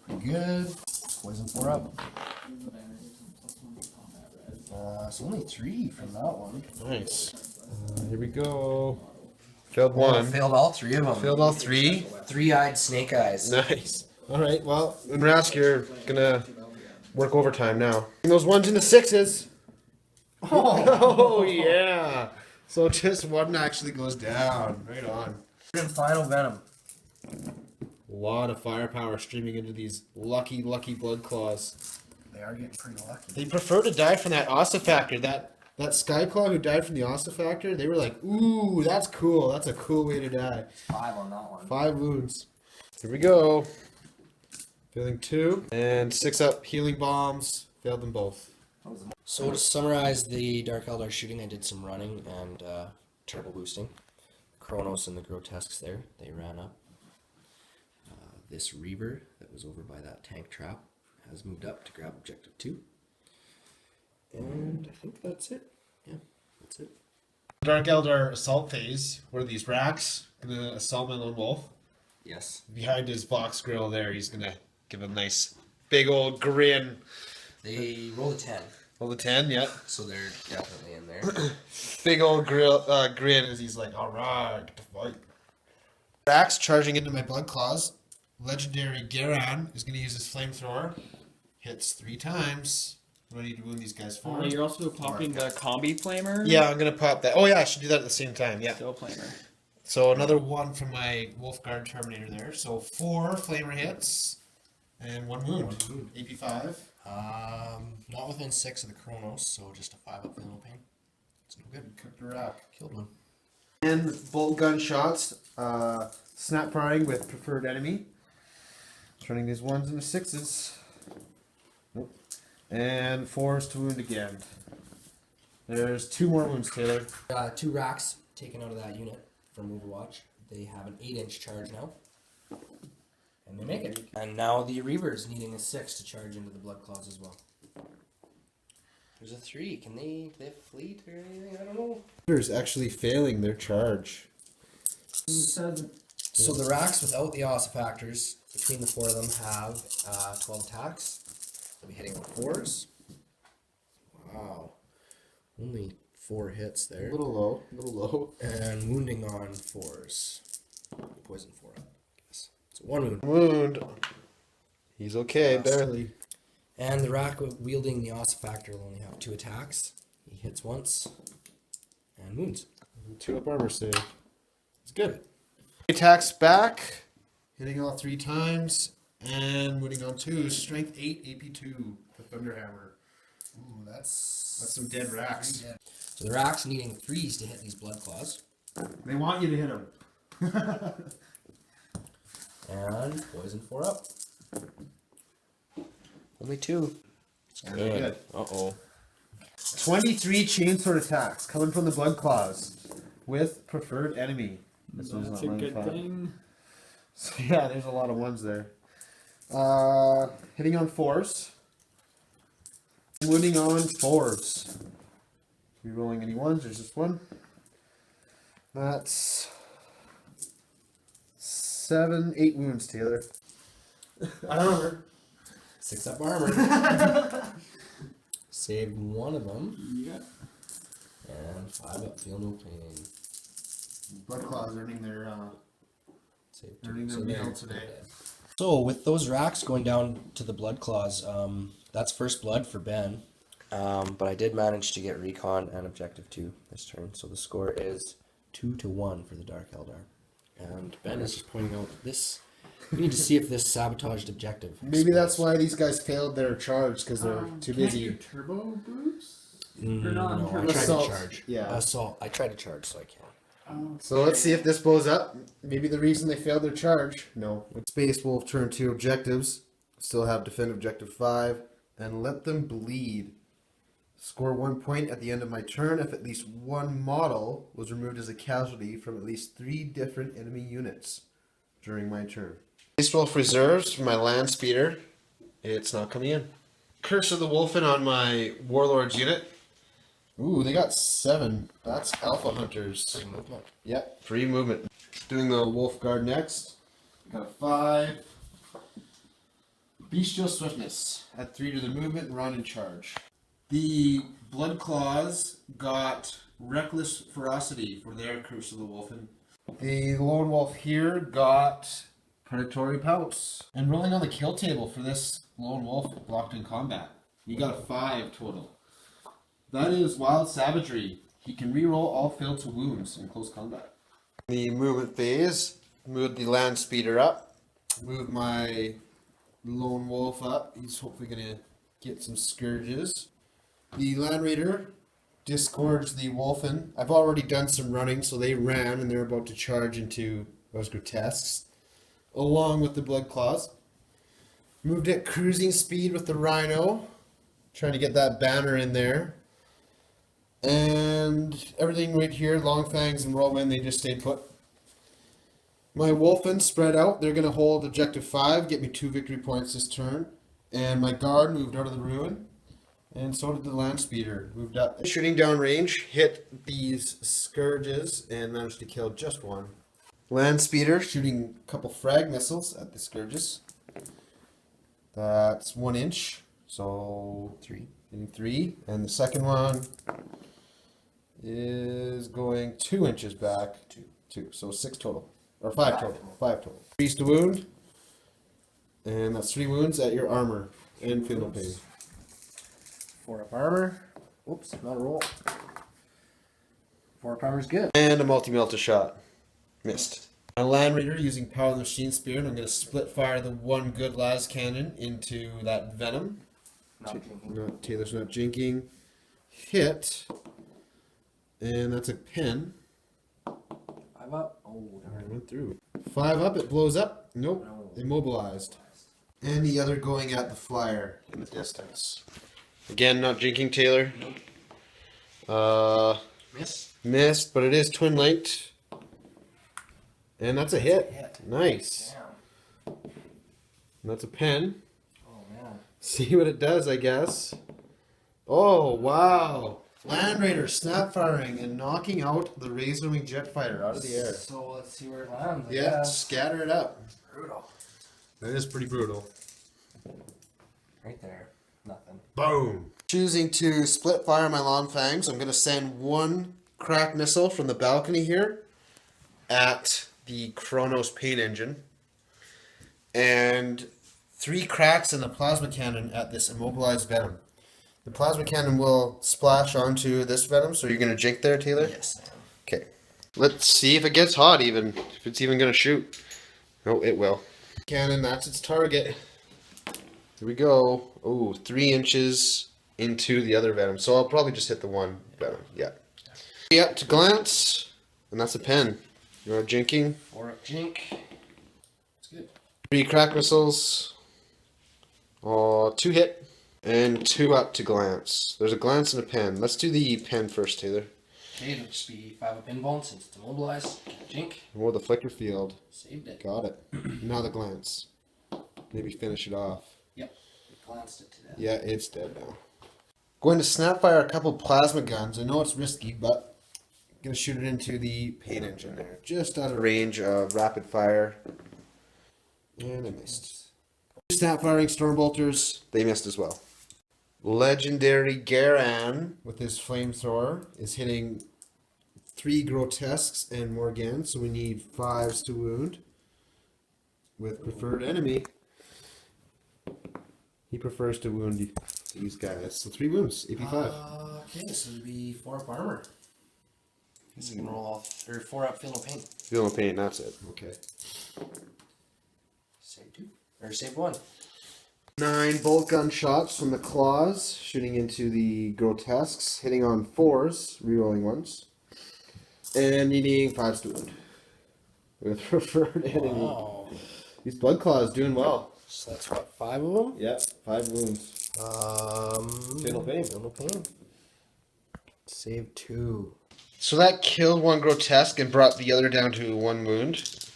[SPEAKER 2] Pretty good. Poison 4 up. So only 3 from that one.
[SPEAKER 1] Nice. Here we go. Failed 1.
[SPEAKER 2] Failed all 3 of them.
[SPEAKER 1] Failed all 3.
[SPEAKER 2] 3-eyed snake eyes.
[SPEAKER 1] Nice. Alright, well, Unrask, you're gonna work overtime now. Those 1s into 6s. Oh, yeah. So just 1 actually goes down. Right on.
[SPEAKER 2] And final venom.
[SPEAKER 1] A lot of firepower streaming into these lucky blood claws.
[SPEAKER 2] They are getting pretty lucky.
[SPEAKER 1] They prefer to die from that ossifactor. That Skyclaw who died from the ossifactor, they were like, ooh, that's cool. That's a cool way to die.
[SPEAKER 2] 5 on that one.
[SPEAKER 1] 5 wounds. Here we go. Failing 2. And 6 up healing bombs. Failed them both.
[SPEAKER 2] So to summarize the Dark Eldar shooting, I did some running and turbo boosting. Kronos and the Grotesques there, they ran up. This Reaver that was over by that tank trap has moved up to grab objective 2. And I think that's it. Yeah, that's it.
[SPEAKER 1] Dark Eldar assault phase. What are these racks? Gonna assault my lone wolf.
[SPEAKER 2] Yes.
[SPEAKER 1] Behind his box grill there, he's gonna give a nice big old grin.
[SPEAKER 2] They rolled a 10,
[SPEAKER 1] Roll the 10, yeah.
[SPEAKER 2] so they're definitely in there.
[SPEAKER 1] Big old grin as he's like, alright, get to fight. Racks charging into my blood claws. Legendary Garan is gonna use his flamethrower. Hits 3 times. What do I need to wound these guys for?
[SPEAKER 5] You're also popping the combi flamer.
[SPEAKER 1] Yeah, I'm gonna pop that. Oh yeah, I should do that at the same time. Yeah.
[SPEAKER 5] Still flamer.
[SPEAKER 1] So another 1 from my Wolfguard Terminator there. So 4 flamer hits and 1 wound. AP 5.
[SPEAKER 2] Not within 6 of the Kronos, so just a 5 up fatal pain. It's no good.
[SPEAKER 1] Cooked a rack.
[SPEAKER 2] Killed one.
[SPEAKER 1] And bolt gun shots. Snap firing with preferred enemy. Turning these 1s into 6s. Nope. And 4s to wound again. There's 2 more wounds, Taylor.
[SPEAKER 2] 2 racks taken out of that unit from Overwatch. They have an 8-inch charge now. And they make it. And now the Reavers needing a 6 to charge into the Blood Claws as well. There's a 3. Can they have fleet or anything? I don't know.
[SPEAKER 1] Reavers actually failing their charge.
[SPEAKER 5] It says
[SPEAKER 2] So the racks without the ossifactors, between the four of them, have 12 attacks. They'll be hitting on 4s. Wow. Only 4 hits
[SPEAKER 1] A
[SPEAKER 2] there.
[SPEAKER 1] little low, a little low.
[SPEAKER 2] And wounding on 4s. Poison 4 up, I guess. So 1 wound.
[SPEAKER 1] Wound. He's okay, barely.
[SPEAKER 2] And the rack wielding the ossifactor will only have 2 attacks. He hits once and wounds.
[SPEAKER 1] 2 up armor save. It's good. Attacks back, hitting all 3 times, and wounding on 2. Strength 8, AP 2 with Thunderhammer.
[SPEAKER 2] Ooh, that's
[SPEAKER 1] some dead racks.
[SPEAKER 2] So the racks needing 3s to hit these blood claws.
[SPEAKER 1] They want you to hit them.
[SPEAKER 2] And poison 4 up. Only 2.
[SPEAKER 1] Good.
[SPEAKER 2] Uh-oh.
[SPEAKER 1] 23 chainsword attacks coming from the blood claws with preferred enemy. This one's
[SPEAKER 5] That's
[SPEAKER 1] not
[SPEAKER 5] a
[SPEAKER 1] running
[SPEAKER 5] good
[SPEAKER 1] fine.
[SPEAKER 5] thing.
[SPEAKER 1] So yeah, there's a lot of ones there. Hitting on 4s. Wounding on 4s. Rerolling any 1s, there's just 1. That's 7, 8 wounds, Taylor. Armor.
[SPEAKER 2] 6 up armor. Saved 1 of them.
[SPEAKER 5] Yeah.
[SPEAKER 2] And 5 up, feel no pain.
[SPEAKER 1] Blood claws earning their
[SPEAKER 2] Saved
[SPEAKER 1] Earning their
[SPEAKER 2] they're
[SPEAKER 1] meal
[SPEAKER 2] dead.
[SPEAKER 1] today.
[SPEAKER 2] So with those racks going down to the blood claws, that's first blood for Ben. But I did manage to get recon and objective 2 this turn, so the score is 2-1 for the Dark Eldar. And Ben is just pointing out this. We need to see if this sabotaged objective.
[SPEAKER 1] Maybe that's why these guys failed their charge, because they're too busy.
[SPEAKER 5] Turbo boost?
[SPEAKER 2] No,
[SPEAKER 5] not
[SPEAKER 2] I
[SPEAKER 5] turbo
[SPEAKER 2] tried
[SPEAKER 1] assault.
[SPEAKER 2] to charge.
[SPEAKER 1] Yeah.
[SPEAKER 2] Assault. I tried to charge, so I can't.
[SPEAKER 1] So let's see if this blows up. Maybe the reason they failed their charge. No. Space Wolf turn 2 objectives. Still have defend objective 5. And let them bleed. Score 1 point at the end of my turn if at least 1 model was removed as a casualty from at least 3 different enemy units during my turn. Space Wolf reserves for my land speeder. It's not coming in. Curse of the Wulfen on my Warlords unit. Ooh, they got 7. That's Alpha Hunters.
[SPEAKER 2] Movement.
[SPEAKER 1] Yep, free movement. Doing the Wolf Guard next. Got a 5. Bestial Swiftness. Add 3 to the movement and run in charge. The Blood Claws got Reckless Ferocity for their Curse of the Wulfen. The Lone Wolf here got Predatory Pounce. And rolling on the kill table for this Lone Wolf blocked in combat. You got a 5 total. That is Wild Savagery. He can reroll all failed to wounds in close combat. The movement phase, move the land speeder up. Move my Lone Wolf up. He's hopefully going to get some scourges. The Land Raider disgorged the Wulfen. I've already done some running, so they ran and they're about to charge into those grotesques, along with the Blood Claws. Moved at cruising speed with the Rhino, trying to get that banner in there. And everything right here, Long Fangs and Whirlwind, they just stayed put. My Wulfen spread out. They're going to hold objective 5, get me 2 victory points this turn. And my Guard moved out of the ruin. And so did the Land Speeder. Moved up. Shooting down range, hit these Scourges and managed to kill just 1. Land Speeder shooting a couple frag missiles at the Scourges. That's 1 inch. So 3. Hitting 3. And the second one is going 2 inches back. 2. So 6 total. Or 5 total. 5 total. 3 to wound. And that's 3 wounds at your armor and feel no pain. 4 up armor. Oops, not a roll. 4 up armor's good. And a multi-melta shot. Missed. My Land Raider using Power of the Machine Spear, and I'm going to split fire the 1 good las cannon into that venom. Taylor's not jinking. Hit. And that's a pin.
[SPEAKER 2] 5 up. Oh,
[SPEAKER 1] I went through. 5 up, it blows up. Nope. Immobilized. And the other going at the flyer in the distance. Again, not jinking Taylor. Missed, but it is twin linked. And that's a hit. Nice. And that's a pen.
[SPEAKER 2] Oh man.
[SPEAKER 1] See what it does, I guess. Oh, wow. Land Raider snap firing and knocking out the Razorwing jet fighter out of the air.
[SPEAKER 2] So let's see where it lands. I
[SPEAKER 1] Yeah,
[SPEAKER 2] guess.
[SPEAKER 1] scatter it up.
[SPEAKER 2] Brutal.
[SPEAKER 1] That is pretty brutal.
[SPEAKER 2] Right there. Nothing.
[SPEAKER 1] Boom. Choosing to split fire my Long Fangs, I'm going to send one crack missile from the balcony here at the Kronos paint engine, and 3 cracks in the plasma cannon at this immobilized venom. The plasma cannon will splash onto this venom, so you're going to jink there, Taylor?
[SPEAKER 2] Yes.
[SPEAKER 1] Okay. Let's see if it gets hot even, if it's even going to shoot. Oh, it will. Cannon, that's its target. Here we go. Oh, 3 inches into the other venom. So I'll probably just hit the one venom. Yeah. Up to glance, and that's a pen. You want jinking?
[SPEAKER 2] 4 up jink. It's good.
[SPEAKER 1] 3 crack missiles. 2 hit. And 2 up to glance. There's a glance and a pen. Let's do the pen first, Taylor.
[SPEAKER 2] Okay, it'll just be 5 up invuln since it's immobilized. Jink.
[SPEAKER 1] More the flicker field.
[SPEAKER 2] Saved it.
[SPEAKER 1] Got it. Now the glance. Maybe finish it off.
[SPEAKER 2] Yep. It glanced it to death.
[SPEAKER 1] Yeah, it's dead now. Going to snapfire a couple plasma guns. I know it's risky, but I'm going to shoot it into the paint engine there. Just out of range of rapid fire. And I missed. Snapfiring Stormbolters. They missed as well. Legendary Garan with his flamethrower is hitting 3 Grotesques and Morgan, so we need 5s to wound. With preferred enemy. He prefers to wound these guys. So 3 wounds, AP5.
[SPEAKER 2] Okay, so it'll be 4 up armor. Guess I can roll off, or 4 up feel no pain.
[SPEAKER 1] Feel no pain, that's it. Okay.
[SPEAKER 2] Save 2. Or save 1.
[SPEAKER 1] 9 bolt gun shots from the claws, shooting into the grotesques, hitting on 4s, rerolling ones, and needing 5s to wound. With preferred enemy.
[SPEAKER 2] Wow.
[SPEAKER 1] These blood claws doing well.
[SPEAKER 2] So that's what, 5 of them?
[SPEAKER 1] Yeah, 5 wounds.
[SPEAKER 2] Feel no pain. Feel no pain. Save 2.
[SPEAKER 1] So that killed 1 grotesque and brought the other down to 1 wound.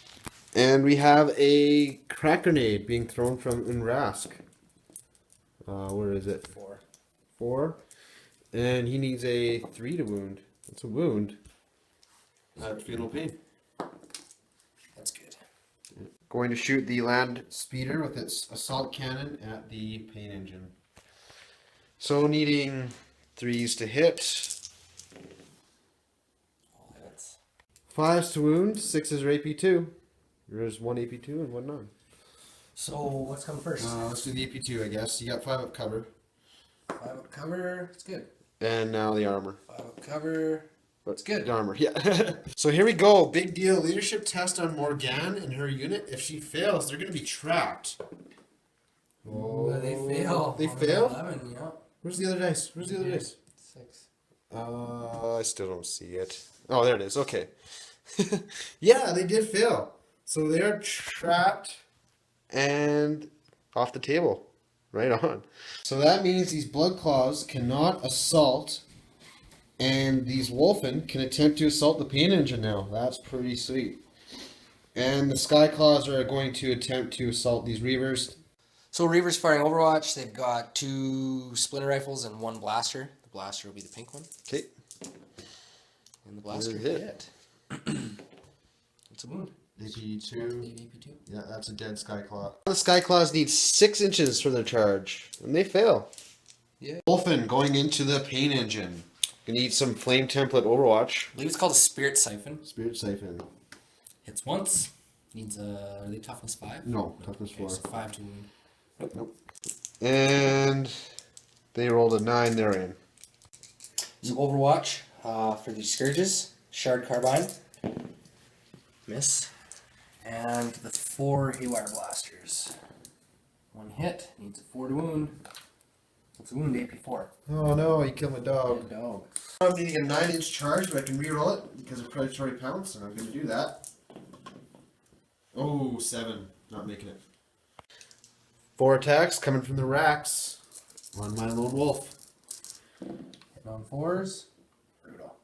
[SPEAKER 1] And we have a crack grenade being thrown from Unrask. Where is it?
[SPEAKER 2] 4.
[SPEAKER 1] 4. And he needs a 3 to wound. That's a wound. Feel no pain.
[SPEAKER 2] That's good.
[SPEAKER 1] Going to shoot the land speeder with its assault cannon at the paint engine. So needing 3s to hit.
[SPEAKER 2] All hits.
[SPEAKER 1] 5s to wound. 6s are AP2. There's 1 AP2 and 1 non.
[SPEAKER 2] So what's coming first?
[SPEAKER 1] Let's do the AP2, I guess. You got 5 up cover.
[SPEAKER 2] 5 up cover. It's good.
[SPEAKER 1] And now the armor.
[SPEAKER 2] 5 up cover. It's good.
[SPEAKER 1] The armor, yeah. So here we go. Big deal. Leadership test on Morgan and her unit. If she fails, they're going to be trapped.
[SPEAKER 2] Oh, they fail.
[SPEAKER 1] They
[SPEAKER 2] On
[SPEAKER 1] fail?
[SPEAKER 2] 11, yeah.
[SPEAKER 1] Where's the other dice? Where's the other dice?
[SPEAKER 2] 6.
[SPEAKER 1] I still don't see it. Oh, there it is. Okay. Yeah, they did fail. So they're trapped and off the table. Right on. So that means these blood claws cannot assault, and these Wulfen can attempt to assault the paint engine now. That's pretty sweet. And the Sky Claws are going to attempt to assault these Reavers.
[SPEAKER 2] So Reaver's firing Overwatch. They've got 2 splinter rifles and 1 blaster. The blaster will be the pink one.
[SPEAKER 1] Okay.
[SPEAKER 2] And the blaster
[SPEAKER 1] Good
[SPEAKER 2] hit. It's a wound.
[SPEAKER 1] AP2.
[SPEAKER 2] 8 AP2.
[SPEAKER 1] Yeah, that's a dead Sky Claw. The Sky Claws need 6 inches for their charge, and they fail.
[SPEAKER 2] Yeah.
[SPEAKER 1] Wulfen going into the paint engine. Gonna need some flame template Overwatch.
[SPEAKER 2] I believe it's called a Spirit Siphon.
[SPEAKER 1] Spirit Siphon.
[SPEAKER 2] Hits once. Needs a... Are they toughness 5?
[SPEAKER 1] No, toughness
[SPEAKER 2] Okay,
[SPEAKER 1] 4.
[SPEAKER 2] so 5 to wound.
[SPEAKER 1] Nope. And they rolled a 9, they're in.
[SPEAKER 2] So Overwatch for the Scourges. Shard Carbine. Miss. And the 4 Haywire Blasters. 1 hit. Needs a 4 to wound. It's a wound AP4.
[SPEAKER 1] Oh no, you killed my dog.
[SPEAKER 2] Good dog.
[SPEAKER 1] I'm needing a 9-inch charge, but I can reroll it because of predatory pounce, and I'm going to do that. Oh, 7. Not making it. 4 attacks coming from the racks on my lone wolf.
[SPEAKER 2] Hitting on 4s. Brutal.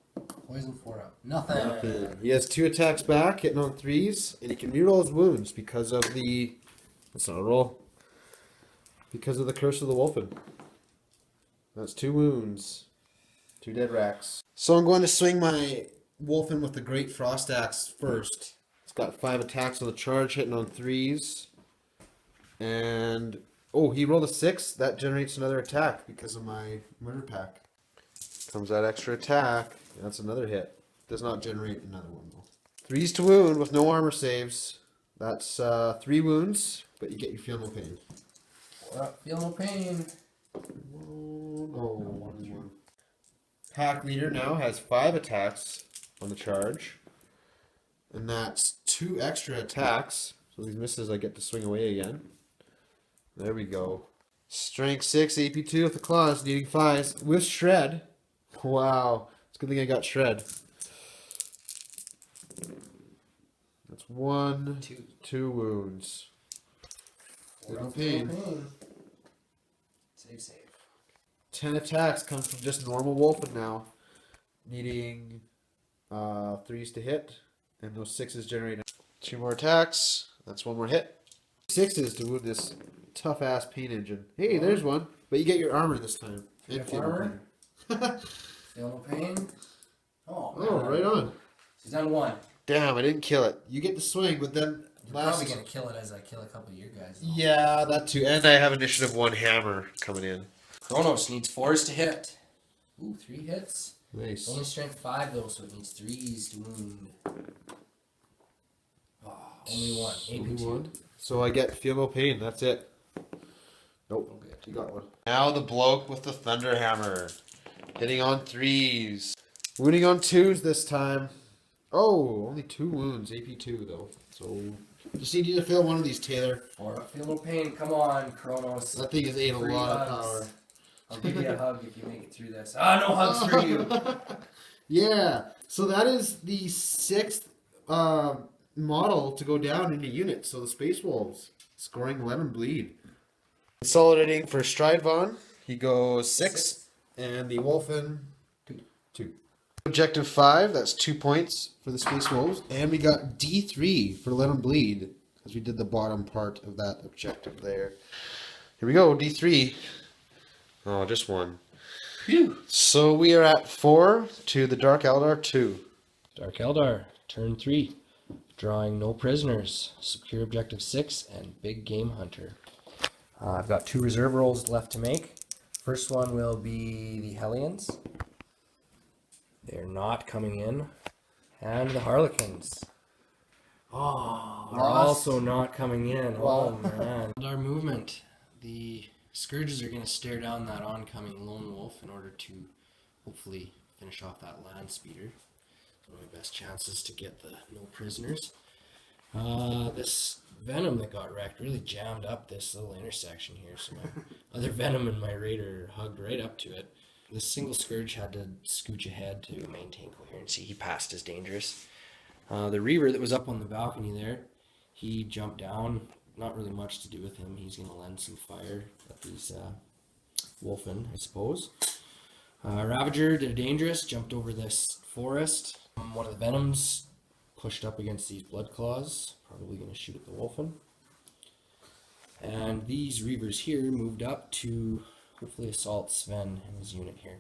[SPEAKER 2] Poison 4 up. Nothing.
[SPEAKER 1] He has 2 attacks back, hitting on 3s, and he can reroll his wounds because of the... That's not a roll. Because of the Curse of the Wulfen. That's 2 wounds. 2 dead racks. So I'm going to swing my Wulfen with the Great Frost Axe first. It's got 5 attacks on the charge, hitting on 3s. And, oh, he rolled a 6. That generates another attack because of my murder pack. Comes that extra attack. That's another hit. Does not generate another one, though. 3s to wound with no armor saves. That's 3 wounds, but you get your feel no pain.
[SPEAKER 2] Feel no pain.
[SPEAKER 1] Oh, pack leader now has 5 attacks on the charge, and that's 2 extra attacks. So these misses, I get to swing away again. There we go. Strength 6, AP 2 with the claws, needing 5s with shred. Wow, it's a good thing I got shred. That's 1, 2 wounds. No pain.
[SPEAKER 2] Save.
[SPEAKER 1] 10 attacks comes from just normal Wulfen now, needing 3s to hit, and those 6s generate 2 more attacks. That's 1 more hit. 6s to wound this tough ass pain engine. Hey, there's one, but you get your armor this time. And feel no
[SPEAKER 2] armor?
[SPEAKER 1] pain.
[SPEAKER 2] Feel no pain. Oh,
[SPEAKER 1] Right on.
[SPEAKER 2] She's done 1.
[SPEAKER 1] Damn, I didn't kill it. You get to swing, but then
[SPEAKER 2] You're probably gonna kill it as I kill a couple of your guys. Though.
[SPEAKER 1] Yeah, that too. And I have initiative 1 hammer coming in.
[SPEAKER 2] Kronos needs 4s to hit. Ooh, 3 hits.
[SPEAKER 1] Nice.
[SPEAKER 2] Only strength 5 though, so it needs 3s to wound. Oh, only 1.
[SPEAKER 1] Only 1. So I get feel no pain. That's it. Nope.
[SPEAKER 2] Okay.
[SPEAKER 1] You got one. Now the bloke with the thunder hammer, hitting on 3s, wounding on 2s this time. Oh, only 2 wounds. AP 2 though. So just need you to fill one of these, Taylor.
[SPEAKER 2] Feel no pain. Come on, Kronos.
[SPEAKER 1] That thing has ate a
[SPEAKER 2] 3
[SPEAKER 1] lot
[SPEAKER 2] hugs.
[SPEAKER 1] of power.
[SPEAKER 2] I'll give you a hug if you make it through this. Ah, no hugs for you.
[SPEAKER 1] Yeah. So that is the 6th model to go down in the unit. So the Space Wolves scoring 11 bleed. Consolidating for Stridevon, he goes 6, and the Wulfen 2. Objective 5, that's 2 points for the Space Wolves, and we got D3 for let 'em bleed, because we did the bottom part of that objective there. Here we go, D3. Oh, just 1.
[SPEAKER 2] Phew.
[SPEAKER 1] So we are at 4 to the Dark Eldar 2.
[SPEAKER 2] Dark Eldar, turn 3. Drawing no prisoners. Secure objective 6 and big game hunter. I've got 2 reserve rolls left to make. First one will be the Hellions. They're not coming in. And the Harlequins. Oh, they're also not coming in. Oh, man. Our movement. The Scourges are going to stare down that oncoming Lone Wolf in order to hopefully finish off that land speeder. One of my best chances to get the no prisoners. This Venom that got wrecked really jammed up this little intersection here, so my other Venom and my Raider hugged right up to it. This single Scourge had to scooch ahead to maintain coherency. He passed as dangerous. The Reaver that was up on the balcony there, he jumped down. Not really much to do with him. He's going to lend some fire at these Wulfen, I suppose. Ravager did a dangerous, jumped over this forest. One of the Venoms pushed up against these Blood Claws, probably going to shoot at the Wulfen. And these Reavers here moved up to hopefully assault Sven and his unit here.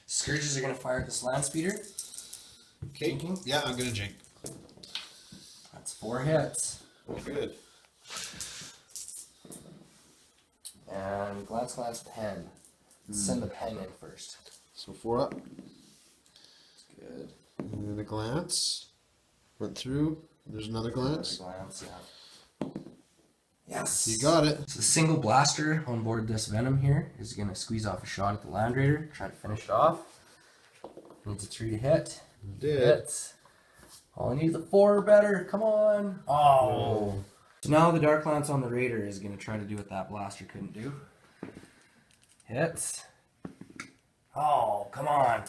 [SPEAKER 2] Scourges are going to fire at this land speeder.
[SPEAKER 1] Okay.
[SPEAKER 2] Jinking.
[SPEAKER 1] Yeah, I'm going to jink.
[SPEAKER 2] That's 4 hits.
[SPEAKER 1] Good.
[SPEAKER 2] And glance pen. Let's send the pen in first.
[SPEAKER 1] So 4 up.
[SPEAKER 2] Good.
[SPEAKER 1] And then a glance. Went through. There's another glance.
[SPEAKER 2] Glance, yeah. Yes.
[SPEAKER 1] You got it.
[SPEAKER 2] So the single blaster on board this Venom here is going to squeeze off a shot at the Land Raider. Try to finish it off. Needs a 3 to hit.
[SPEAKER 1] Did.
[SPEAKER 2] Hits. All I need is a 4 or better. Come on. Oh. So now the Dark Lance on the Raider is going to try to do what that blaster couldn't do. Hits. Oh, come on.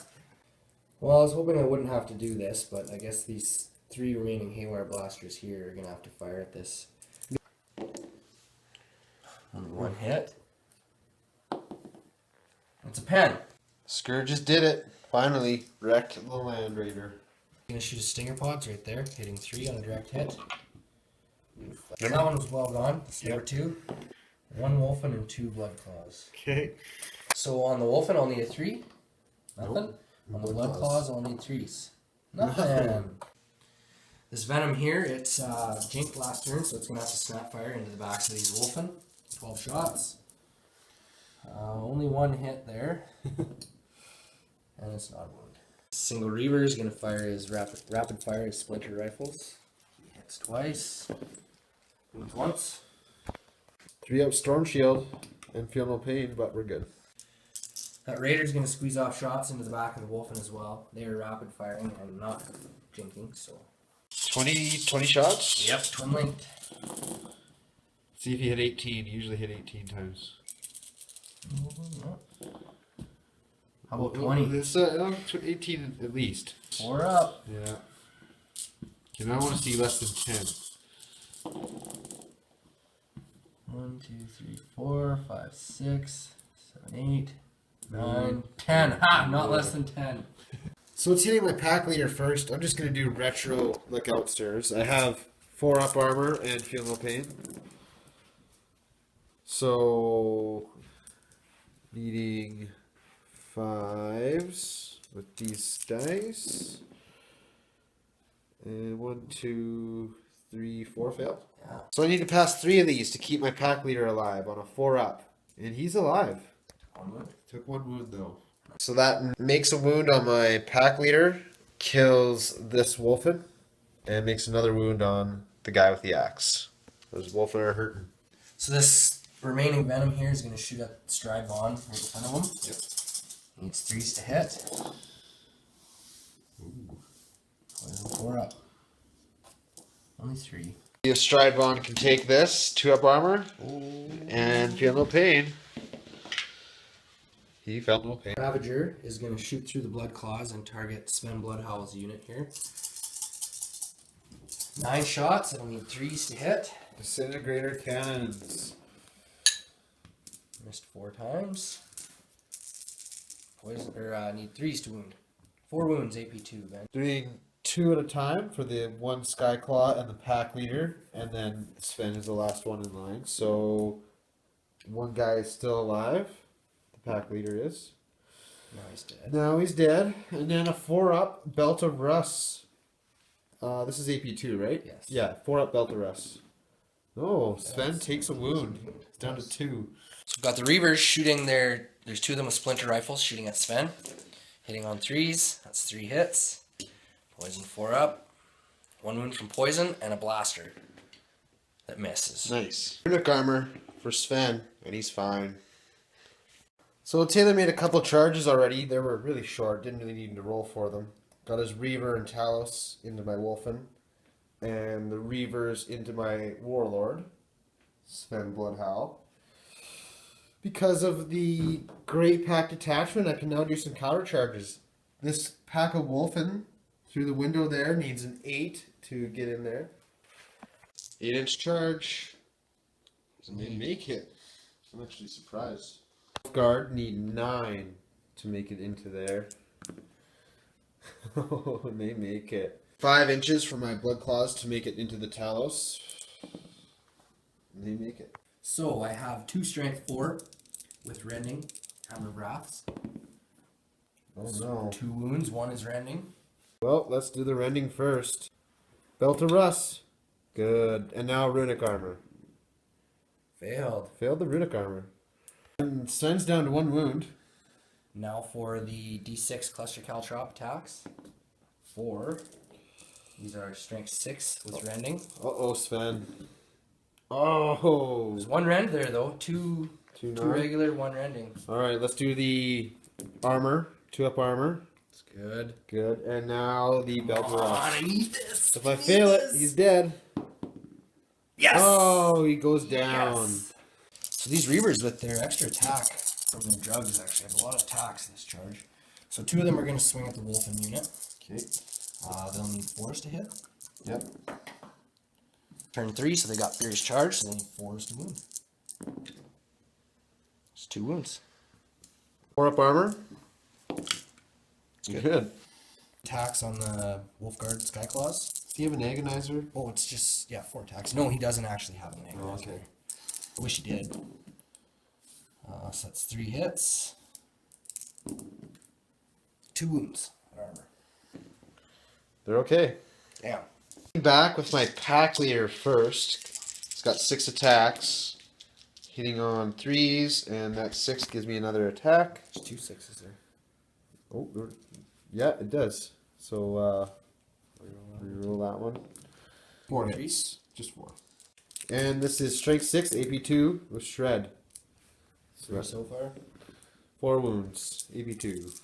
[SPEAKER 2] Well, I was hoping I wouldn't have to do this, but I guess these 3 remaining Haywire blasters here are going to have to fire at this. Only 1 hit. It's a pen.
[SPEAKER 1] Scourges did it. Finally wrecked the Land Raider.
[SPEAKER 2] Gonna shoot a Stinger Pods right there, hitting 3 on a direct hit. That one was well gone. That's number 2. 1 Wulfen and 2 Blood Claws.
[SPEAKER 1] Okay.
[SPEAKER 2] So on the Wulfen, I'll need a 3. Nothing.
[SPEAKER 1] Nope.
[SPEAKER 2] On the blood claws, I'll need 3s. Nothing. This venom here, it's jinked last turn, so it's going to have to snap fire into the backs of these Wulfen. 12 shots. Only one hit there. And it's not a wound. Single Reaver is going to fire his rapid fire his splinter rifles. He hits twice. Wounds once.
[SPEAKER 1] 3 up Storm Shield and feel no pain, but we're good.
[SPEAKER 2] That Raider's going to squeeze off shots into the back of the Wulfen as well. They are rapid firing and not jinking, so.
[SPEAKER 1] 20 shots?
[SPEAKER 2] Yep, twin linked.
[SPEAKER 1] See if you hit 18. You usually hit 18 times.
[SPEAKER 2] How about 20?
[SPEAKER 1] It's 18 at least.
[SPEAKER 2] 4 up.
[SPEAKER 1] Yeah. Okay, now I want to see less than 10.
[SPEAKER 2] 1, 2, 3, 4, 5, 6, 7, 8, 9, 10. Ha! Not less than 10.
[SPEAKER 1] So it's hitting my pack leader first. I'm just going to do retro look outstairs. I have 4 up armor and feel no pain. So needing 5s with these dice. And 1, 2, 3, 4 failed.
[SPEAKER 2] Yeah.
[SPEAKER 1] So I need to pass 3 of these to keep my pack leader alive on a 4 up. And he's alive. Took 1 wound though. So that makes a wound on my pack leader, kills this Wulfen, and makes another wound on the guy with the axe. Those Wulfen are hurting.
[SPEAKER 2] So this remaining venom here is going to shoot at Stride Vaughn right in front of him.
[SPEAKER 1] Yep.
[SPEAKER 2] Needs 3s to hit. Poison 4 up. Only 3.
[SPEAKER 1] If Stride Vaughn can take this, 2 up armor, and feel no pain. He felt no pain.
[SPEAKER 2] Ravager is going to shoot through the blood claws and target Sven Bloodhowl's unit here. 9 shots, it'll need 3s to hit.
[SPEAKER 1] Disintegrator cannons.
[SPEAKER 2] Missed 4 times. Poison, or need 3s to wound. 4 wounds, AP2, Ben.
[SPEAKER 1] Doing 2 at a time for the 1 Skyclaw and the pack leader, and then Sven is the last one in line. So 1 guy is still alive. The pack leader is.
[SPEAKER 2] Now he's dead.
[SPEAKER 1] Now he's dead. And then a 4 up Belt of Russ. This is AP2, right?
[SPEAKER 2] Yes.
[SPEAKER 1] Yeah, 4 up Belt of Russ. Oh, Sven takes a wound. It's down to 2.
[SPEAKER 2] So we've got the Reavers shooting there's 2 of them with splinter rifles shooting at Sven. Hitting on 3s. That's 3 hits. Poison 4 up. 1 wound from poison and a blaster that misses.
[SPEAKER 1] Nice. Runic armor for Sven, and he's fine. So Taylor made a couple charges already. They were really short. Didn't really need to roll for them. Got his Reaver and Talos into my Wulfen. And the Reavers into my Warlord, Sven Bloodhowl. Because of the Great Pack Detachment, I can now do some counter charges. This pack of Wulfen through the window there needs an 8 to get in there. 8-inch charge. Make it. I'm actually surprised. Guard need 9 to make it into there. And they make it. 5 inches for my blood claws to make it into the Talos. And they make it.
[SPEAKER 2] So I have 2 strength 4 with rending, hammer of wraths.
[SPEAKER 1] Oh no.
[SPEAKER 2] 2 wounds, 1 is rending.
[SPEAKER 1] Well, let's do the rending first. Belt of Russ. Good. And now runic armor.
[SPEAKER 2] Failed.
[SPEAKER 1] Failed the runic armor. And Sven's down to 1 wound.
[SPEAKER 2] Now for the D6 cluster caltrop attacks. 4. These are strength 6 with rending.
[SPEAKER 1] Uh-oh, Sven. Oh.
[SPEAKER 2] There's 1 rend there though. 2
[SPEAKER 1] 2
[SPEAKER 2] regular, 1 rending.
[SPEAKER 1] Alright, let's do the armor. 2 up armor.
[SPEAKER 2] It's good.
[SPEAKER 1] Good. And now the belt of Russ.
[SPEAKER 2] I need this.
[SPEAKER 1] If I fail it, he's dead.
[SPEAKER 2] Yes!
[SPEAKER 1] Oh, he goes down.
[SPEAKER 2] Yes. So these Reavers with their extra attack from the drugs actually have a lot of attacks this charge. So 2 of them are going to swing at the Wulfen unit.
[SPEAKER 1] Okay.
[SPEAKER 2] They'll need 4s to hit.
[SPEAKER 1] Yep.
[SPEAKER 2] Turn 3, so they got Furious Charge, so they need 4s to wound. It's 2 wounds.
[SPEAKER 1] 4 up armor. Good.
[SPEAKER 2] Attacks on the Wolfguard Skyclaws.
[SPEAKER 1] Does he have an agonizer?
[SPEAKER 2] Oh, it's just, 4 attacks. No, he doesn't actually have an agonizer.
[SPEAKER 1] Oh, okay.
[SPEAKER 2] I wish he did. So that's 3 hits. 2 wounds on armor.
[SPEAKER 1] They're okay.
[SPEAKER 2] Damn.
[SPEAKER 1] Back with my pack leader first. It's got 6 attacks, hitting on 3s, and that 6 gives me another attack.
[SPEAKER 2] There's 2 6s there.
[SPEAKER 1] Oh, yeah, it does. So, reroll that one.
[SPEAKER 2] 4 hits. Just 4.
[SPEAKER 1] And this is strength 6, AP2 with shred.
[SPEAKER 2] 3 so far.
[SPEAKER 1] 4 wounds, AP2.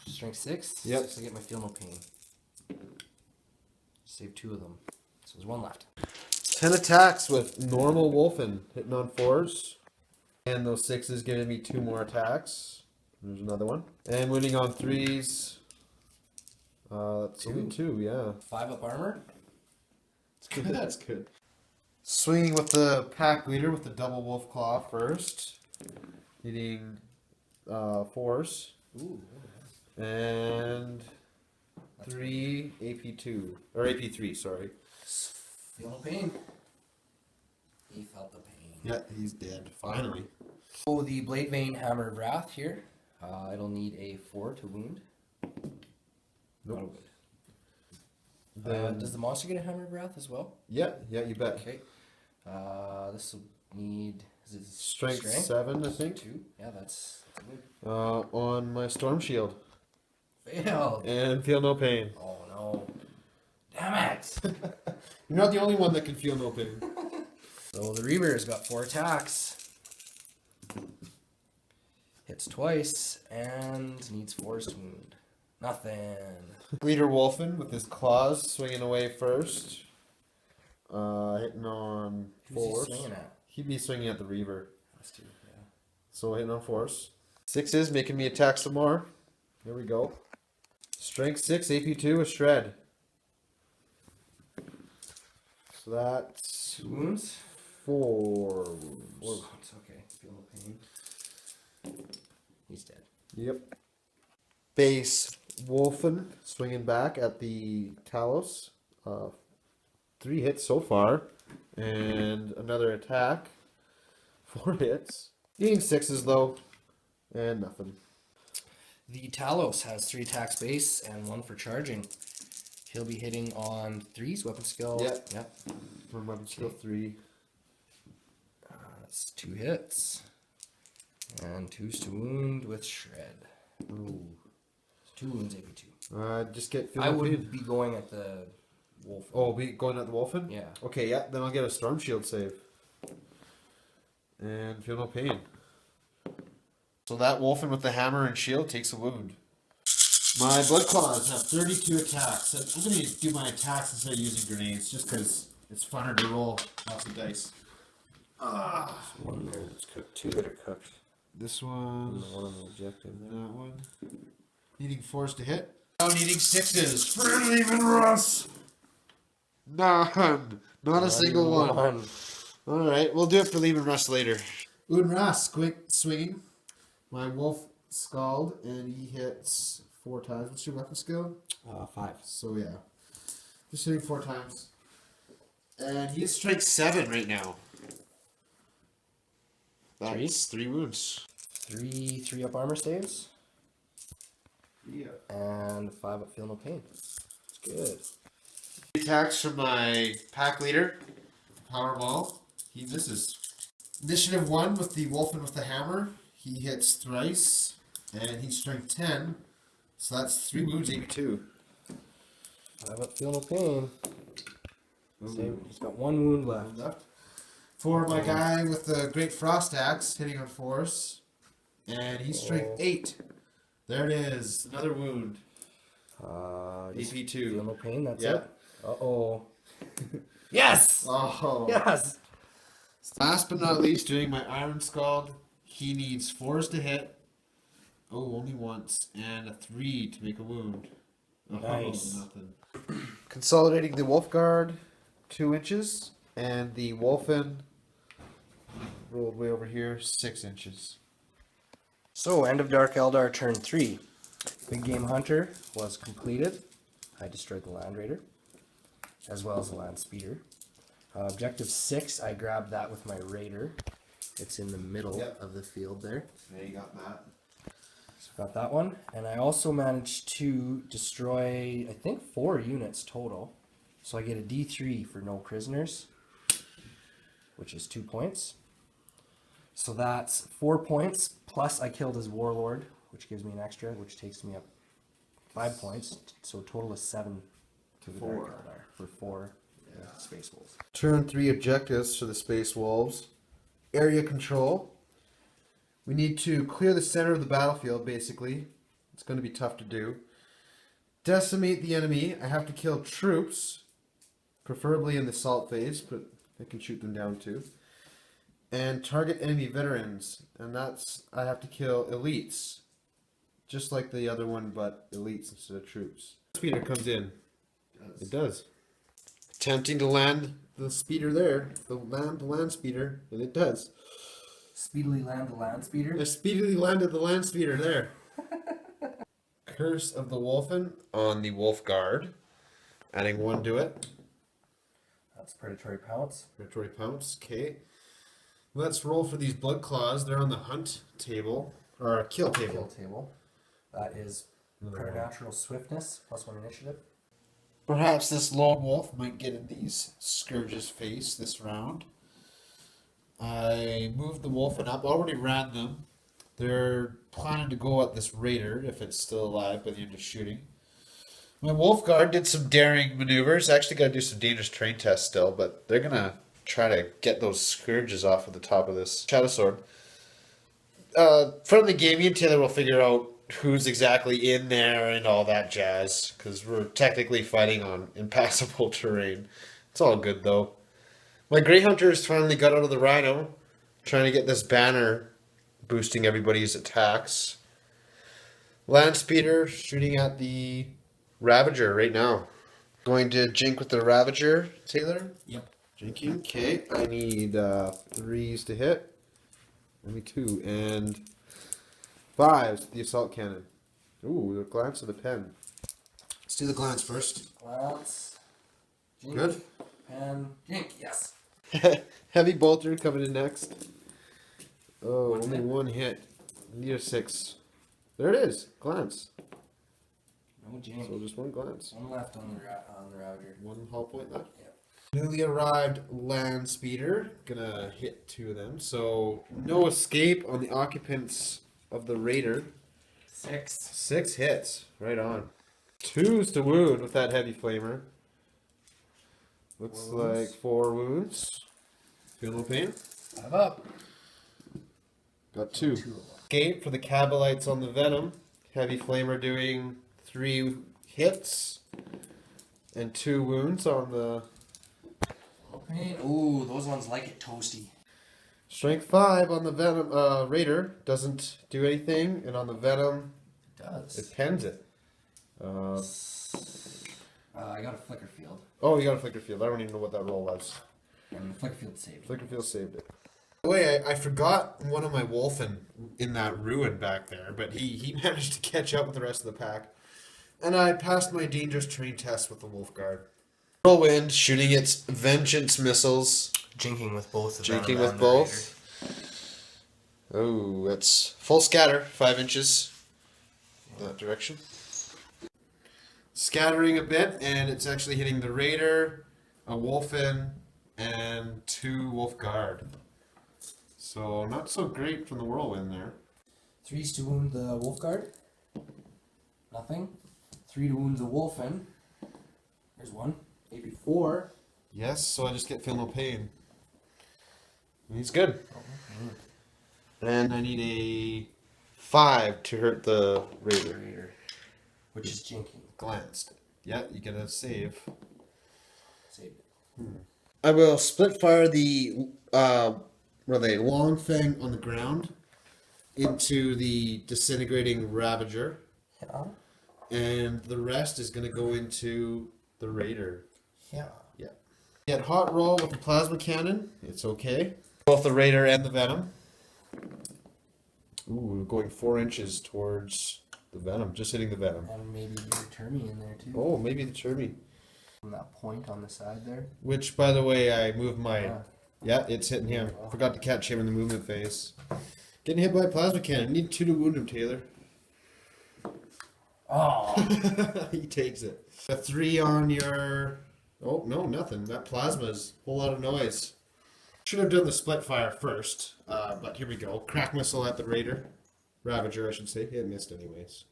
[SPEAKER 2] Strength 6.
[SPEAKER 1] Yep.
[SPEAKER 2] 6, I get my feel no pain. Save 2 of them. So there's 1 left.
[SPEAKER 1] 10 attacks with normal Wulfen, hitting on 4s. And those 6s giving me 2 more attacks. There's another one. And winning on 3s. That's only 2, yeah.
[SPEAKER 2] 5 up armor.
[SPEAKER 1] That's good. That's good. Swinging with the pack leader with the double wolf claw first. Hitting 4s.
[SPEAKER 2] Ooh.
[SPEAKER 1] And 3 AP2. Or AP3, sorry.
[SPEAKER 2] Feel no pain. He felt the pain.
[SPEAKER 1] Yeah, he's dead. Finally.
[SPEAKER 2] Oh, the Blade Vein Hammer of Wrath here. It'll need a 4 to wound. Not a wound.
[SPEAKER 1] Then,
[SPEAKER 2] Does the monster get a Hammer of Wrath as well?
[SPEAKER 1] yeah, you bet.
[SPEAKER 2] Okay. This will need. Is it
[SPEAKER 1] Strength 7, I think.
[SPEAKER 2] 2? Yeah, that's a wound.
[SPEAKER 1] On my storm shield.
[SPEAKER 2] Failed.
[SPEAKER 1] And feel no pain.
[SPEAKER 2] Oh no. Damn it.
[SPEAKER 1] You're not the only one that can feel no pain.
[SPEAKER 2] So the Reaver's got 4 attacks. Hits twice and needs 4 to wound. Nothing.
[SPEAKER 1] Leader Wulfen with his claws swinging away first. Hitting on
[SPEAKER 2] Who's he
[SPEAKER 1] 4s.
[SPEAKER 2] swinging at?
[SPEAKER 1] He'd be swinging at the Reaver.
[SPEAKER 2] That's 2, yeah.
[SPEAKER 1] So hitting on 4s. 6s making me attack some more. There we go. Strength 6, AP2 with shred. So that's
[SPEAKER 2] 2 wounds?
[SPEAKER 1] 4 wounds.
[SPEAKER 2] 4 wounds, okay. Feel no pain. He's dead.
[SPEAKER 1] Yep. Base Wulfen swinging back at the Talos. 3 hits so far. And another attack. 4 hits. Eating 6s though. And nothing.
[SPEAKER 2] The Talos has 3 attacks base and 1 for charging. He'll be hitting on 3s, weapon skill.
[SPEAKER 1] Yep.
[SPEAKER 2] Yep.
[SPEAKER 1] For weapon skill 3.
[SPEAKER 2] That's 2 hits. And 2s to wound with shred.
[SPEAKER 1] Ooh.
[SPEAKER 2] 2 wounds, AP2.
[SPEAKER 1] Just get
[SPEAKER 2] I would be going at the wolf.
[SPEAKER 1] Oh, be going at the Wulfen?
[SPEAKER 2] Yeah.
[SPEAKER 1] Okay, yeah, then I'll get a storm shield save. And feel no pain. So that Wulfen with the hammer and shield takes a wound. My blood claws have 32 attacks. I'm going to do my attacks instead of using grenades, just because it's funner to roll lots of dice.
[SPEAKER 4] One there that's cooked, 2 that are cooked.
[SPEAKER 1] This one,
[SPEAKER 4] One on the objective there.
[SPEAKER 1] that one. Needing 4s to hit. Now needing 6s. For Leaving Russ! None. Not a single one. Alright, we'll do it for Leaving Russ later. Unras swinging. My wolf scald, and he hits 4 times. What's your weapon skill?
[SPEAKER 4] 5.
[SPEAKER 1] So yeah. Just hitting 4 times. And he has strength 7 right now. That's 3 wounds.
[SPEAKER 2] 3 up armor saves.
[SPEAKER 1] Yeah.
[SPEAKER 2] And 5 up feel no pain. It's good.
[SPEAKER 1] Attacks from my pack leader. Powerball. This is initiative 1 with the Wulfen with the hammer. He hits thrice. And he's strength 10. So that's 3 wounds, AP2.
[SPEAKER 2] 5 up feel no pain. Save. He's got 1 wound left.
[SPEAKER 1] For my guy with the Great Frost Axe, hitting on 4s. And he's strength 8. There it is. Another wound.
[SPEAKER 2] Just
[SPEAKER 1] AP2.
[SPEAKER 2] Feel no pain, that's
[SPEAKER 1] Yep.
[SPEAKER 2] it. Uh-oh. Yes!
[SPEAKER 1] Oh.
[SPEAKER 2] Yes!
[SPEAKER 1] Last but not least, doing my Iron Scald. He needs 4s to hit. Oh, only once. And a 3 to make a wound. Oh,
[SPEAKER 2] Nice.
[SPEAKER 1] nothing. Consolidating the Wolf Guard 2 inches. And the Wulfen rolled way over here 6 inches.
[SPEAKER 2] So, end of Dark Eldar turn 3. Big Game Hunter was completed. I destroyed the Land Raider, as well as the Land Speeder. Objective 6, I grabbed that with my Raider. It's in the middle
[SPEAKER 1] Yep.
[SPEAKER 2] of the field there.
[SPEAKER 1] Yeah, you got that.
[SPEAKER 2] So got that one. And I also managed to destroy, I think, 4 units total. So I get a D3 for no prisoners, which is 2 points. So that's 4 points, plus I killed his warlord, which gives me an extra, which takes me up 5 points. So a total of 7 to the Dark Eldar for 4 Space Wolves.
[SPEAKER 1] Turn 3 objectives for the Space Wolves. Area control. We need to clear the center of the battlefield, basically. It's going to be tough to do. Decimate the enemy. I have to kill troops, preferably in the assault phase, but I can shoot them down too. And target enemy veterans, and that's, I have to kill elites. Just like the other one, but elites instead of troops. Speeder comes in. It does. Attempting to land the speeder there, the land speeder, and it does.
[SPEAKER 2] Speedily land the land speeder.
[SPEAKER 1] I speedily landed the land speeder there. Curse of the Wulfen on the Wolf Guard. Adding 1 to it.
[SPEAKER 2] That's predatory pounce.
[SPEAKER 1] Predatory pounce, okay. Let's roll for these blood claws. They're on the hunt table, or kill
[SPEAKER 2] Kill
[SPEAKER 1] table.
[SPEAKER 2] table. That is preternatural swiftness, +1 initiative.
[SPEAKER 1] Perhaps this lone wolf might get in these Scourge's face this round. I moved the Wulfen up, already ran them. They're planning to go at this raider if it's still alive by the end of shooting. My Wolf Guard did some daring maneuvers. Actually got to do some dangerous terrain tests still, but they're going to try to get those Scourges off of the top of this Shadow Sword. Friendly game, me and Taylor will figure out who's exactly in there and all that jazz, because we're technically fighting on impassable terrain. It's all good though. My Grey Hunters finally got out of the Rhino, trying to get this banner boosting everybody's attacks. Land Speeder shooting at the Ravager right now. Going to jink with the Ravager, Taylor?
[SPEAKER 2] Yep.
[SPEAKER 1] Jinking, okay. I need 3s to hit. Only 2, and 5s, the assault cannon. Ooh, the glance of the pen. Let's do the glance first.
[SPEAKER 2] Glance. Jink.
[SPEAKER 1] Good.
[SPEAKER 2] Pen. Jink, yes.
[SPEAKER 1] Heavy bolter coming in next. Oh,
[SPEAKER 2] One
[SPEAKER 1] only
[SPEAKER 2] hit.
[SPEAKER 1] 1 hit. Need a 6. There it is. Glance.
[SPEAKER 2] No jink.
[SPEAKER 1] So just 1 glance.
[SPEAKER 2] 1 left on the Ravager.
[SPEAKER 1] 1 hull point left.
[SPEAKER 2] Yep.
[SPEAKER 1] Newly arrived land speeder. Gonna hit 2 of them. So no escape on the occupants of the raider.
[SPEAKER 2] 6.
[SPEAKER 1] 6 hits. Right on. 2s to wound with that heavy flamer. Looks
[SPEAKER 2] 4 wounds.
[SPEAKER 1] like 4 wounds. Feel no pain?
[SPEAKER 2] 5 up.
[SPEAKER 1] Got 2.
[SPEAKER 2] 2 of them.
[SPEAKER 1] Escape for the Cabalites on the Venom. Heavy flamer doing 3 hits. And 2 wounds on the
[SPEAKER 2] Ooh, those ones like it toasty.
[SPEAKER 1] Strength 5 on the Venom Raider. Doesn't do anything. And on the Venom,
[SPEAKER 2] It does.
[SPEAKER 1] it pens it.
[SPEAKER 2] I got a flicker field,
[SPEAKER 1] Oh, you got a Flicker Field. I don't even know what that roll was.
[SPEAKER 2] and the flicker field saved.
[SPEAKER 1] Flicker Field saved it. By the way, I forgot one of my Wulfen in that ruin back there, but he managed to catch up with the rest of the pack. And I passed my dangerous terrain test with the Wolf Guard. Whirlwind shooting its vengeance missiles.
[SPEAKER 2] Jinking with both of
[SPEAKER 1] Jinking
[SPEAKER 2] them.
[SPEAKER 1] with
[SPEAKER 2] and the
[SPEAKER 1] both. Oh, that's full scatter, 5 inches that direction. Scattering a bit, and it's actually hitting the Raider, a Wulfen, and 2 Wolf Guard. So not so great from the Whirlwind there.
[SPEAKER 2] 3s to wound the Wolf Guard. Nothing. 3 to wound the Wulfen. There's 1. Maybe 4.
[SPEAKER 1] Yes, so I just get feel no pain. He's good. And I need a 5 to hurt the Raider.
[SPEAKER 2] Raider. Which is jinking.
[SPEAKER 1] Glanced. Yeah, you get a save.
[SPEAKER 2] Saved it.
[SPEAKER 1] I will split fire the long fang on the ground into the disintegrating Ravager,
[SPEAKER 2] Yeah.
[SPEAKER 1] and the rest is going to go into the Raider.
[SPEAKER 2] Yeah.
[SPEAKER 1] Yeah. Get hot roll with the plasma cannon. It's okay. Both the Raider and the Venom. Ooh, going 4 inches towards the Venom. Just hitting the Venom.
[SPEAKER 2] And maybe the Termi in there too.
[SPEAKER 1] Oh, maybe the Cherby.
[SPEAKER 2] From that point on the side there.
[SPEAKER 1] Which, by the way, I moved my...
[SPEAKER 2] Yeah.
[SPEAKER 1] Yeah, it's hitting him. Forgot to catch him in the movement phase. Getting hit by a plasma cannon. Need 2 to wound him, Taylor.
[SPEAKER 2] Oh.
[SPEAKER 1] He takes it. A 3 on your... Oh, no, nothing. That plasma's a whole lot of noise. Should have done the split fire first, but here we go. Crack missile at the Raider. Ravager, I should say. It missed anyways.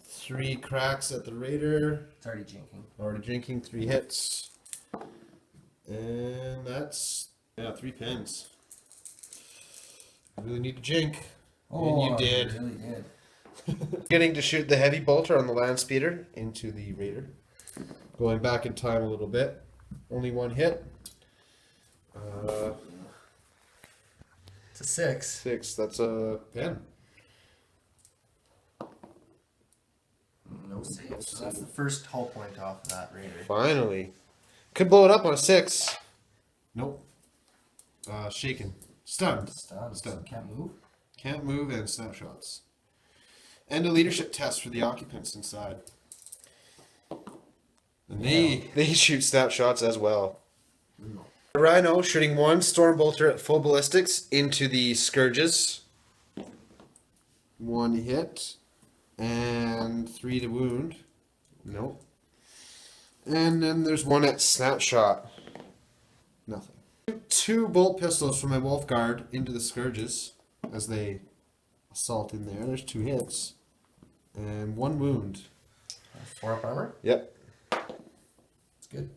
[SPEAKER 1] 3 cracks at the Raider.
[SPEAKER 2] It's already jinking.
[SPEAKER 1] Already drinking, 3 hits. And that's, yeah, 3 pins. I really need to jink. And you did.
[SPEAKER 2] You really did.
[SPEAKER 1] Getting to shoot the heavy bolter on the land speeder into the Raider. Going back in time a little bit. Only 1 hit.
[SPEAKER 2] It's a 6.
[SPEAKER 1] 6, that's a pin.
[SPEAKER 2] No saves. So that's the first hull point off of that Raider.
[SPEAKER 1] Finally. Could blow it up on a 6. Nope. Shaken. Stunned.
[SPEAKER 2] Stunned. Can't move.
[SPEAKER 1] Can't move and snapshots. And a leadership test for the occupants inside. And they shoot snapshots as well. Rhino shooting 1 storm bolter at full ballistics into the Scourges. 1 hit. And 3 to wound. Nope. And then there's 1 at snapshot. Nothing. 2 bolt pistols from my Wolf Guard into the Scourges as they assault in there. There's 2 hits. And 1 wound.
[SPEAKER 2] 4 up armor.
[SPEAKER 1] Yep.
[SPEAKER 2] It's good.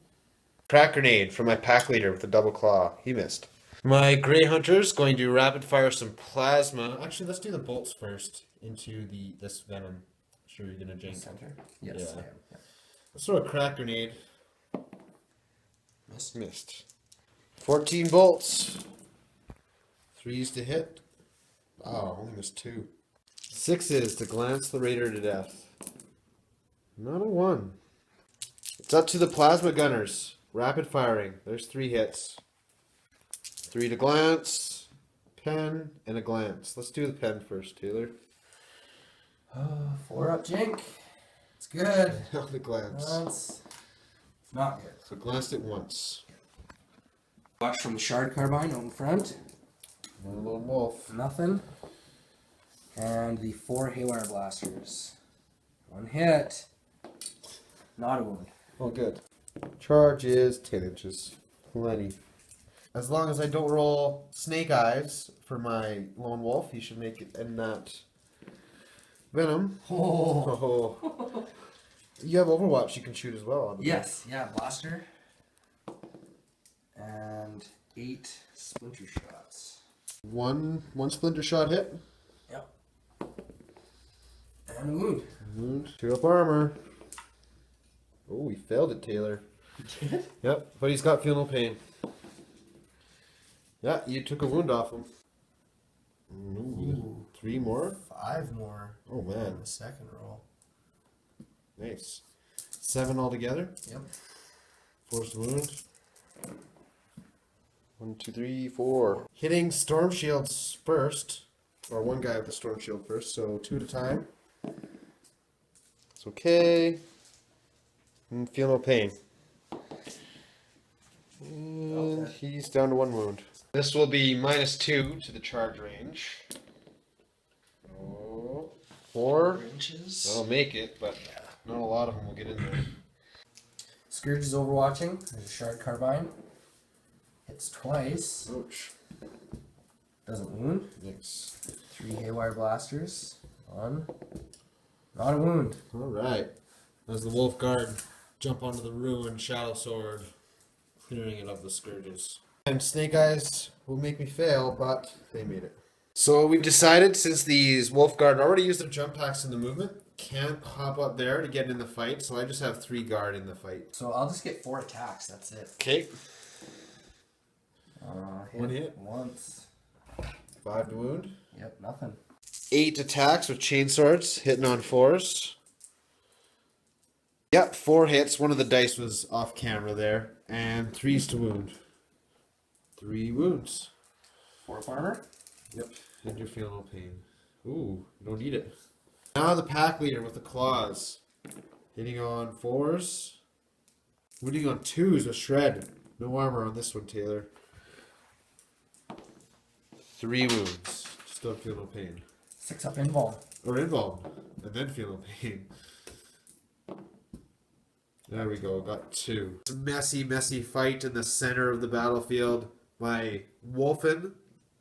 [SPEAKER 1] Crack grenade from my pack leader with the double claw. He missed. My Grey Hunter's going to rapid fire some plasma. Actually, let's do the bolts first into this venom. Sure, you're gonna jank.
[SPEAKER 2] Center. Yes,
[SPEAKER 1] Yeah.
[SPEAKER 2] I am. Yeah.
[SPEAKER 1] Let's throw a crack grenade.
[SPEAKER 2] Missed.
[SPEAKER 1] Missed. 14 bolts. 3s to hit. Oh, only missed 2. 6s to glance the Raider to death. Not a 1. It's up to the plasma gunners. Rapid firing. There's 3 hits. 3 to glance. Pen and a glance. Let's do the pen first, Taylor.
[SPEAKER 2] 4 up jink. It's good.
[SPEAKER 1] Now the glance.
[SPEAKER 2] It's not good.
[SPEAKER 1] So glanced it once.
[SPEAKER 2] Watch from the shard carbine out in front.
[SPEAKER 1] One lone wolf.
[SPEAKER 2] Nothing. And the 4 haywire blasters. 1 hit. Not a wound.
[SPEAKER 1] Oh, good. Charge is 10 inches. Plenty. As long as I don't roll snake eyes for my lone wolf, he should make it in that venom.
[SPEAKER 2] Oh.
[SPEAKER 1] Oh. You have Overwatch you can shoot as well.
[SPEAKER 2] Yes. Yeah. Blaster. And 8 splinter shots.
[SPEAKER 1] One splinter shot hit.
[SPEAKER 2] Yep. And a wound.
[SPEAKER 1] Wound. 2 up armor. Oh, he failed it, Taylor.
[SPEAKER 2] He did?
[SPEAKER 1] Yep, but he's got feel no pain. Yeah, you took a wound off him. Ooh, 3 more?
[SPEAKER 2] 5 more.
[SPEAKER 1] Oh, man.
[SPEAKER 2] On the second roll.
[SPEAKER 1] Nice. 7 altogether.
[SPEAKER 2] Yep.
[SPEAKER 1] Forced wound. 1, 2, 3, 4. Hitting storm shields first. Or 1 guy with the storm shield first, so 2 at a time. It's okay. And feel no pain. And he's down to 1 wound. This will be -2 to the charge range. Oh, 4.
[SPEAKER 2] 4 inches.
[SPEAKER 1] That'll make it, but not a lot of them will get in there.
[SPEAKER 2] Scourge is overwatching. There's a shard carbine. Hits twice.
[SPEAKER 1] Ouch.
[SPEAKER 2] Doesn't wound.
[SPEAKER 1] Thanks.
[SPEAKER 2] 3 haywire blasters. 1. Not a wound.
[SPEAKER 1] Alright. As the Wolf Guard jump onto the ruined Shadow Sword, clearing it of the Scourges. And Snake Eyes will make me fail, but they made it. So we've decided, since these Wolf Guard already used their jump packs in the movement, can't hop up there to get in the fight, so I just have 3 guard in the fight.
[SPEAKER 2] So I'll just get 4 attacks. That's it.
[SPEAKER 1] Okay.
[SPEAKER 2] 1
[SPEAKER 1] hit.
[SPEAKER 2] Once.
[SPEAKER 1] 5 to wound.
[SPEAKER 2] Yep, nothing.
[SPEAKER 1] 8 attacks with chainswords, hitting on 4s. Yep, 4 hits. One of the dice was off camera there. And 3s to wound. 3 wounds.
[SPEAKER 2] 4 up armor.
[SPEAKER 1] Yep, and you're feeling no pain. Ooh, you don't need it. Now the pack leader with the claws. Hitting on 4s. Wounding on 2s with shred. No armor on this one, Taylor. 3 wounds. Still feel no pain.
[SPEAKER 2] 6 up invuln.
[SPEAKER 1] Or involved. And then feel no pain. There we go, got 2. Messy, messy fight in the center of the battlefield. My Wulfen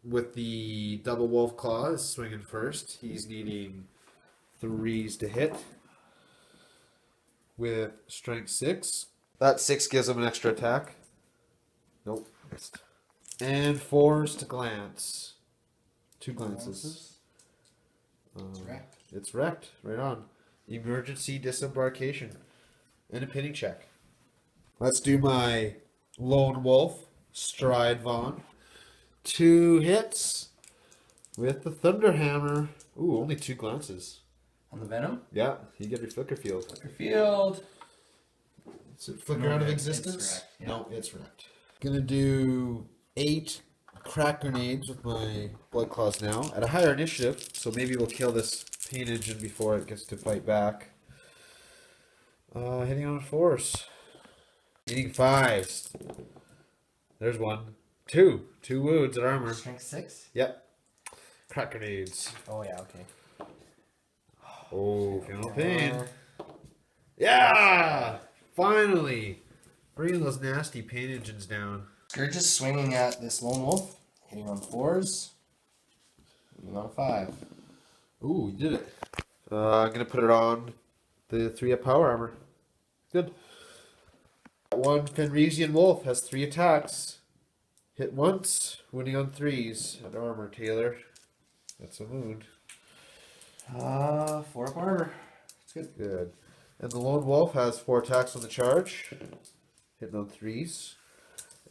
[SPEAKER 1] with the double wolf claw is swinging first. He's needing 3s to hit with strength 6. That 6 gives him an extra attack. Nope, missed. And 4s to glance. 2 glances.
[SPEAKER 2] It's wrecked.
[SPEAKER 1] It's wrecked, right on. Emergency disembarkation. And a pinning check. Let's do my lone wolf, Stride Vaughn. 2 hits with the Thunderhammer. Ooh, only 2 glances.
[SPEAKER 2] On the venom?
[SPEAKER 1] Yeah, you get your flicker field.
[SPEAKER 2] Flicker field.
[SPEAKER 1] Is it flicker
[SPEAKER 2] No,
[SPEAKER 1] out of
[SPEAKER 2] it's
[SPEAKER 1] existence?
[SPEAKER 2] wrecked, yeah.
[SPEAKER 1] No, it's wrecked. Gonna do 8 crack grenades with my blood claws now at a higher initiative, so maybe we'll kill this pain engine before it gets to fight back. Hitting on 4s. Hitting 5s. There's 1. 2 wounds at armor.
[SPEAKER 2] Strength 6?
[SPEAKER 1] Yep. Crack grenades.
[SPEAKER 2] Oh, yeah, okay.
[SPEAKER 1] Oh, feeling no pain. Yeah! Finally! Bringing those nasty pain engines down.
[SPEAKER 2] Scourge is swinging at this lone wolf, hitting on 4s, moving on 5.
[SPEAKER 1] Ooh, you did it. I'm gonna put it on the 3-up power armor. Good. One Fenrisian wolf has 3 attacks. Hit once, wounding on 3s. At armor, Taylor. That's a wound.
[SPEAKER 2] 4-up armor. That's good.
[SPEAKER 1] Good. And the lone wolf has 4 attacks on the charge. Hitting on 3s.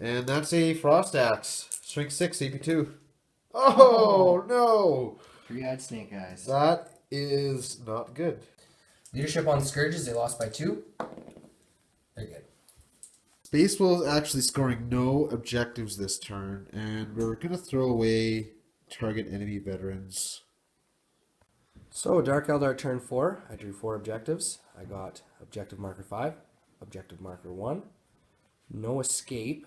[SPEAKER 1] And that's a frost axe. Strength 6, AP2. Oh, no!
[SPEAKER 2] 3-eyed snake eyes.
[SPEAKER 1] That is not good.
[SPEAKER 2] Leadership on Scourges, they lost by 2. They're good.
[SPEAKER 1] Space Wolves actually scoring no objectives this turn, and we're going to throw away target enemy veterans.
[SPEAKER 2] So, Dark Eldar turn 4. I drew 4 objectives. I got objective marker 5, objective marker 1, no escape,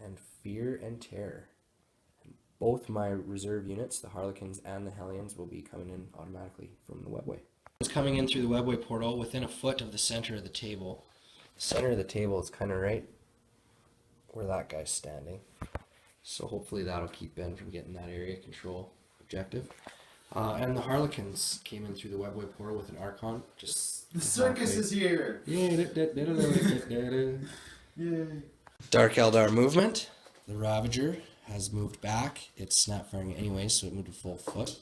[SPEAKER 2] and fear and terror. Both my reserve units, the Harlequins and the Hellions, will be coming in automatically from the webway. It's coming in through the webway portal within a foot of the center of the table. The center of the table is kind of right where that guy's standing. So hopefully that'll keep Ben from getting that area control objective. And the Harlequins came in through the webway portal with an Archon. Just
[SPEAKER 1] The circus is here!
[SPEAKER 2] Yay. Dark Eldar movement. The Ravager has moved back. It's snap firing anyway, so it moved a full foot.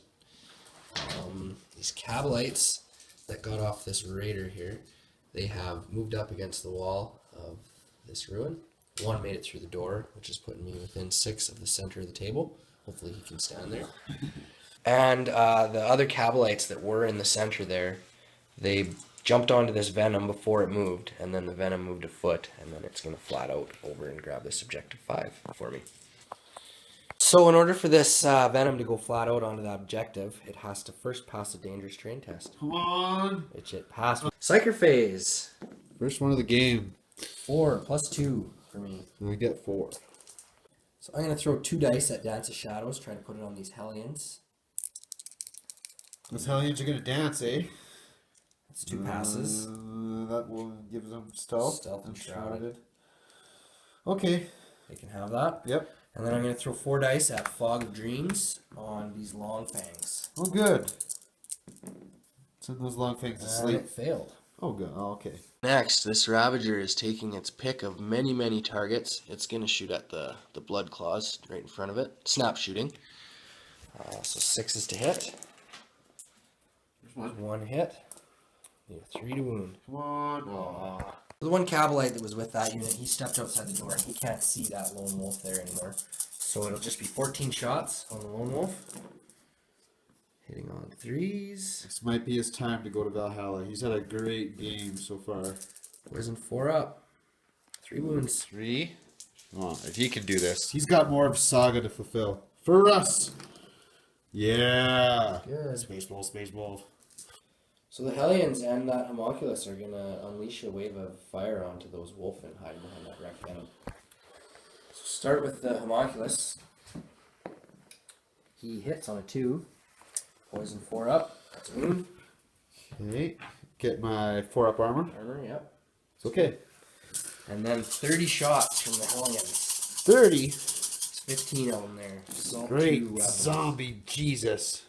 [SPEAKER 2] These Cabalites that got off this raider here, they have moved up against the wall of this ruin. One made it through the door, which is putting me within 6 of the center of the table. Hopefully he can stand there. And the other Cabalites that were in the center there, they jumped onto this venom before it moved, and then the venom moved a foot, and then it's going to flat out over and grab this objective 5 for me. So in order for this venom to go flat out onto that objective, it has to first pass a dangerous terrain test,
[SPEAKER 1] Come on!
[SPEAKER 2] which it passed. Psyker phase.
[SPEAKER 1] First one of the game.
[SPEAKER 2] 4 plus 2 for me.
[SPEAKER 1] I get 4.
[SPEAKER 2] So I'm going to throw 2 dice at Dance of Shadows, trying to put it on these Hellions.
[SPEAKER 1] Those Hellions are going to dance, eh?
[SPEAKER 2] That's 2 passes.
[SPEAKER 1] That will give them stealth.
[SPEAKER 2] Stealth and shrouded.
[SPEAKER 1] Okay.
[SPEAKER 2] They can have that.
[SPEAKER 1] Yep.
[SPEAKER 2] And then I'm going to throw 4 dice at Fog of Dreams on these Long Fangs.
[SPEAKER 1] Oh, good. Send those long fangs to
[SPEAKER 2] And
[SPEAKER 1] sleep.
[SPEAKER 2] it failed.
[SPEAKER 1] Oh, good. Oh, okay.
[SPEAKER 2] Next, this Ravager is taking its pick of many targets. It's going to shoot at the Blood Claws right in front of it. Snap shooting. So 6 is to hit.
[SPEAKER 1] There's
[SPEAKER 2] 1 hit. Need a 3 to wound.
[SPEAKER 1] Come on. Aww.
[SPEAKER 2] The one Cabalite that was with that unit, he stepped outside the door. He can't see that lone wolf there anymore. So it'll just be 14 shots on the lone wolf. Hitting on 3s.
[SPEAKER 1] This might be his time to go to Valhalla. He's had a great game so far.
[SPEAKER 2] Poison 4 up. 3 wounds.
[SPEAKER 1] 3. Oh, if he can do this. He's got more of Saga to fulfill. For us! Yeah!
[SPEAKER 2] Good.
[SPEAKER 1] Space Wolf, Space Wolf.
[SPEAKER 2] So the Hellions and that Homunculus are going to unleash a wave of fire onto those Wulfen hiding behind that wrecked venom. So start with the Homunculus. He hits on a 2. Poison 4 up. That's a wound.
[SPEAKER 1] Okay. Get my 4-up armor.
[SPEAKER 2] Armor, yep.
[SPEAKER 1] It's Okay.
[SPEAKER 2] And then 30 shots from the Hellions.
[SPEAKER 1] 30.
[SPEAKER 2] 15 of them there. Assault
[SPEAKER 1] Great
[SPEAKER 2] 2 weapons.
[SPEAKER 1] zombie Jesus.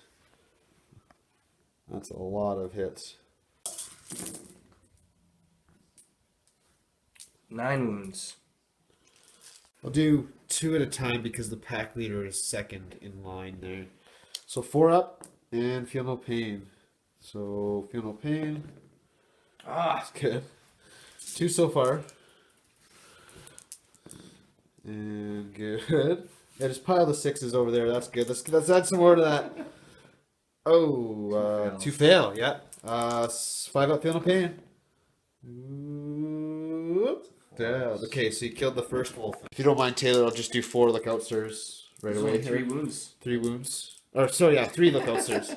[SPEAKER 1] That's a lot of hits.
[SPEAKER 2] 9 wounds.
[SPEAKER 1] I'll do 2 at a time because the pack leader is second in line there. So 4 up and feel no pain. So feel no pain.
[SPEAKER 2] Ah!
[SPEAKER 1] That's good. 2 so far. And good. Yeah, just pile the 6s over there. That's good. Let's add some more to that. Oh, 2 fail. Yeah. 5 up, feel no pain. Down. Okay, so you killed the first wolf. If you don't mind, Taylor, I'll just do 4 lookout stirs right
[SPEAKER 2] There's
[SPEAKER 1] away.
[SPEAKER 2] only 3 wounds.
[SPEAKER 1] 3 wounds. Or sorry, yeah, 3 lookout stirs.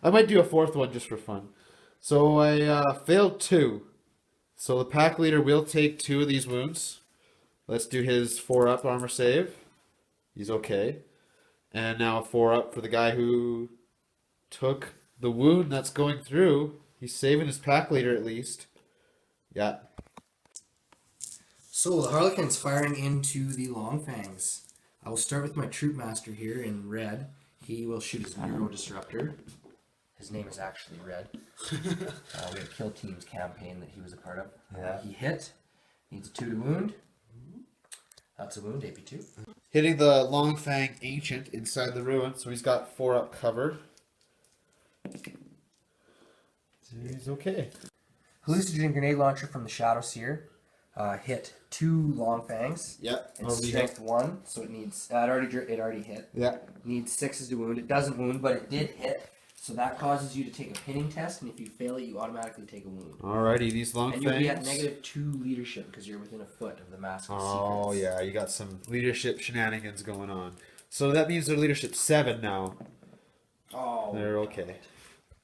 [SPEAKER 1] I might do a 4th one just for fun. So I failed 2. So the pack leader will take 2 of these wounds. Let's do his 4 up armor save. He's okay. And now a 4 up for the guy who took the wound that's going through. He's saving his pack leader at least. Yeah.
[SPEAKER 2] So the Harlequins firing into the Long Fangs. I will start with my troop master here in red. He will shoot his Euro Disruptor. His name is actually Red. We had a Kill Teams campaign that he was a part of. He hit. Needs a 2 to wound. That's a wound, AP2.
[SPEAKER 1] Hitting the Long Fang Ancient inside the ruin, so he's got 4 up cover. He's okay.
[SPEAKER 2] Hallucinogen Grenade Launcher from the Shadow Seer. Hit 2 Long Fangs.
[SPEAKER 1] Yep.
[SPEAKER 2] It's strength 1, so it needs. It already hit.
[SPEAKER 1] Yeah.
[SPEAKER 2] Needs 6s to wound. It doesn't wound, but it did hit. So that causes you to take a pinning test, and if you fail it, you automatically take a wound.
[SPEAKER 1] Alrighty, these Long
[SPEAKER 2] And
[SPEAKER 1] Fangs.
[SPEAKER 2] you'll be at -2 leadership because you're within a foot of the Mask of
[SPEAKER 1] Oh
[SPEAKER 2] Secrets.
[SPEAKER 1] yeah, you got some leadership shenanigans going on. So that means they're leadership 7 now.
[SPEAKER 2] Oh.
[SPEAKER 1] They're okay.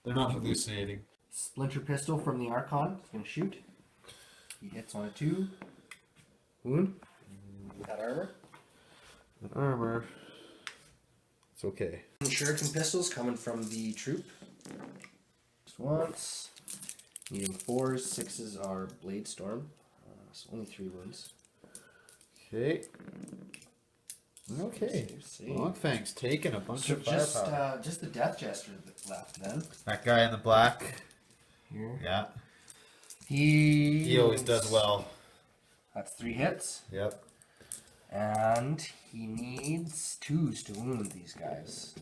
[SPEAKER 1] They're not hallucinating.
[SPEAKER 2] Splinter Pistol from the Archon. He's gonna shoot. He hits on a 2. Wound. That armor.
[SPEAKER 1] An armor. It's okay.
[SPEAKER 2] And Shuriken Pistols coming from the troop. Just once. Needing 4s. 6s are Blade Storm. So only 3 wounds.
[SPEAKER 1] Okay. Okay.
[SPEAKER 2] Save.
[SPEAKER 1] Long Fang's taking a bunch
[SPEAKER 2] So
[SPEAKER 1] of
[SPEAKER 2] just
[SPEAKER 1] firepower.
[SPEAKER 2] just the Death Jester left then.
[SPEAKER 1] That guy in the black.
[SPEAKER 2] Here.
[SPEAKER 1] Yeah.
[SPEAKER 2] He
[SPEAKER 1] He always does well.
[SPEAKER 2] That's 3 hits.
[SPEAKER 1] Yep.
[SPEAKER 2] And he needs 2s to wound these guys.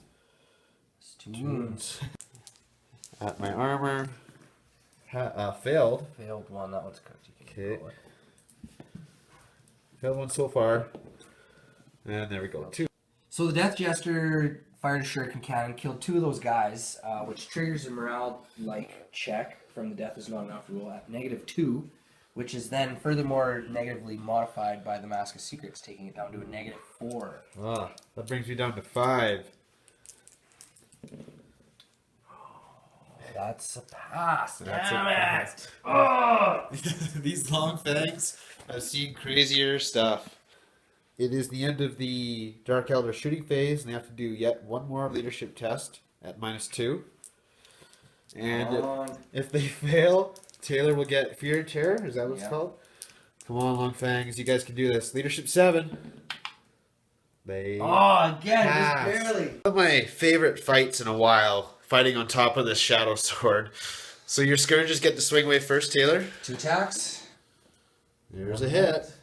[SPEAKER 2] It's 2 wounds.
[SPEAKER 1] At my armor. Failed.
[SPEAKER 2] Failed 1. That one's cooked. You can
[SPEAKER 1] Okay.
[SPEAKER 2] roll it.
[SPEAKER 1] Failed 1 so far. And there we go. 2.
[SPEAKER 2] So the Death Jester fired a Shuriken Cannon, killed 2 of those guys, which triggers a morale-like check from the Death is Not Enough rule at -2, which is then furthermore negatively modified by the Mask of Secrets, taking it down to a -4.
[SPEAKER 1] Ah, that brings me down to 5.
[SPEAKER 2] That's a pass.
[SPEAKER 1] That's
[SPEAKER 2] Damn
[SPEAKER 1] a
[SPEAKER 2] it!
[SPEAKER 1] pass.
[SPEAKER 2] Oh!
[SPEAKER 1] These Long Fangs have seen crazier stuff. It is the end of the Dark Elder shooting phase, and they have to do yet one more leadership test at -2. And
[SPEAKER 2] Come on.
[SPEAKER 1] if they fail, Taylor will get Fear and Terror. Is that what it's
[SPEAKER 2] Yeah.
[SPEAKER 1] called? Come on, Long Fangs, you guys can do this. Leadership 7. They
[SPEAKER 2] Oh, again,
[SPEAKER 1] pass.
[SPEAKER 2] just barely.
[SPEAKER 1] One of my favorite fights in a while, fighting on top of this Shadow Sword. So your Scourges get to swing away first, Taylor.
[SPEAKER 2] 2 attacks.
[SPEAKER 1] There's a hit.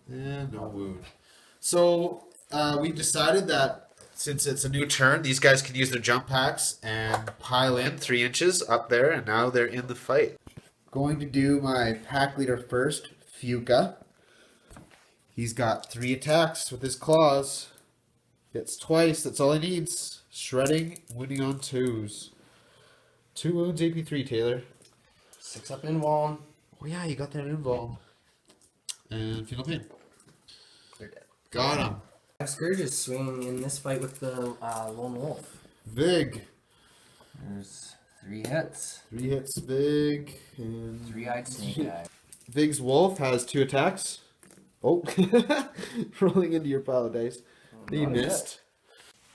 [SPEAKER 1] And no wound. So we've decided that since it's a new turn, these guys can use their jump packs and pile in 3 inches up there, and now they're in the fight. Going to do my pack leader first, Fuka. He's got 3 attacks with his claws. Hits twice, that's all he needs. Shredding, wounding on 2s. 2 wounds, AP3, Taylor.
[SPEAKER 2] 6 up in Wallen.
[SPEAKER 1] Oh yeah, you got that invuln. And feel no pain.
[SPEAKER 2] They're dead.
[SPEAKER 1] Got him.
[SPEAKER 2] Scourge is swinging in this fight with the Lone Wolf.
[SPEAKER 1] Vig.
[SPEAKER 2] There's 3 hits.
[SPEAKER 1] 3 hits, Vig. And
[SPEAKER 2] 3-eyed snake guy.
[SPEAKER 1] Vig's wolf has 2 attacks. Oh, rolling into your pile of dice. He
[SPEAKER 2] Not a
[SPEAKER 1] missed.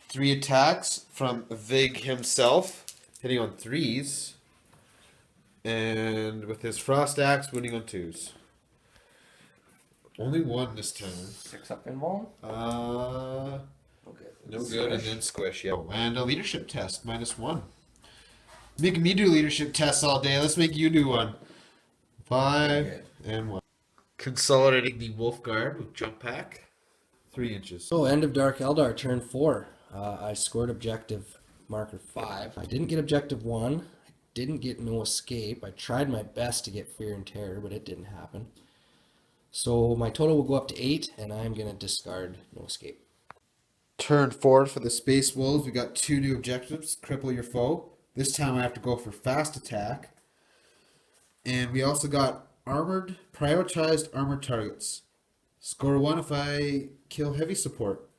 [SPEAKER 1] 3 attacks from Vig himself, hitting on 3s. And with his frost axe, winning on 2s. Only 1 this time.
[SPEAKER 2] 6 up invuln.
[SPEAKER 4] Okay.
[SPEAKER 1] No good, and then squish. Yeah. And a leadership test, -1. Making me do leadership tests all day. Let's make you do one. 5
[SPEAKER 4] Okay.
[SPEAKER 1] and 1. Consolidating the Wolf Guard with jump pack. 3 inches.
[SPEAKER 2] So end of Dark Eldar, turn 4. I scored objective marker 5. I didn't get objective 1. I didn't get no escape. I tried my best to get fear and terror, but it didn't happen. So my total will go up to 8, and I'm going to discard no escape.
[SPEAKER 1] Turn 4 for the Space Wolves. We got 2 new objectives. Cripple your foe. This time I have to go for fast attack. And we also got prioritized armored targets. Score 1 if I kill heavy support.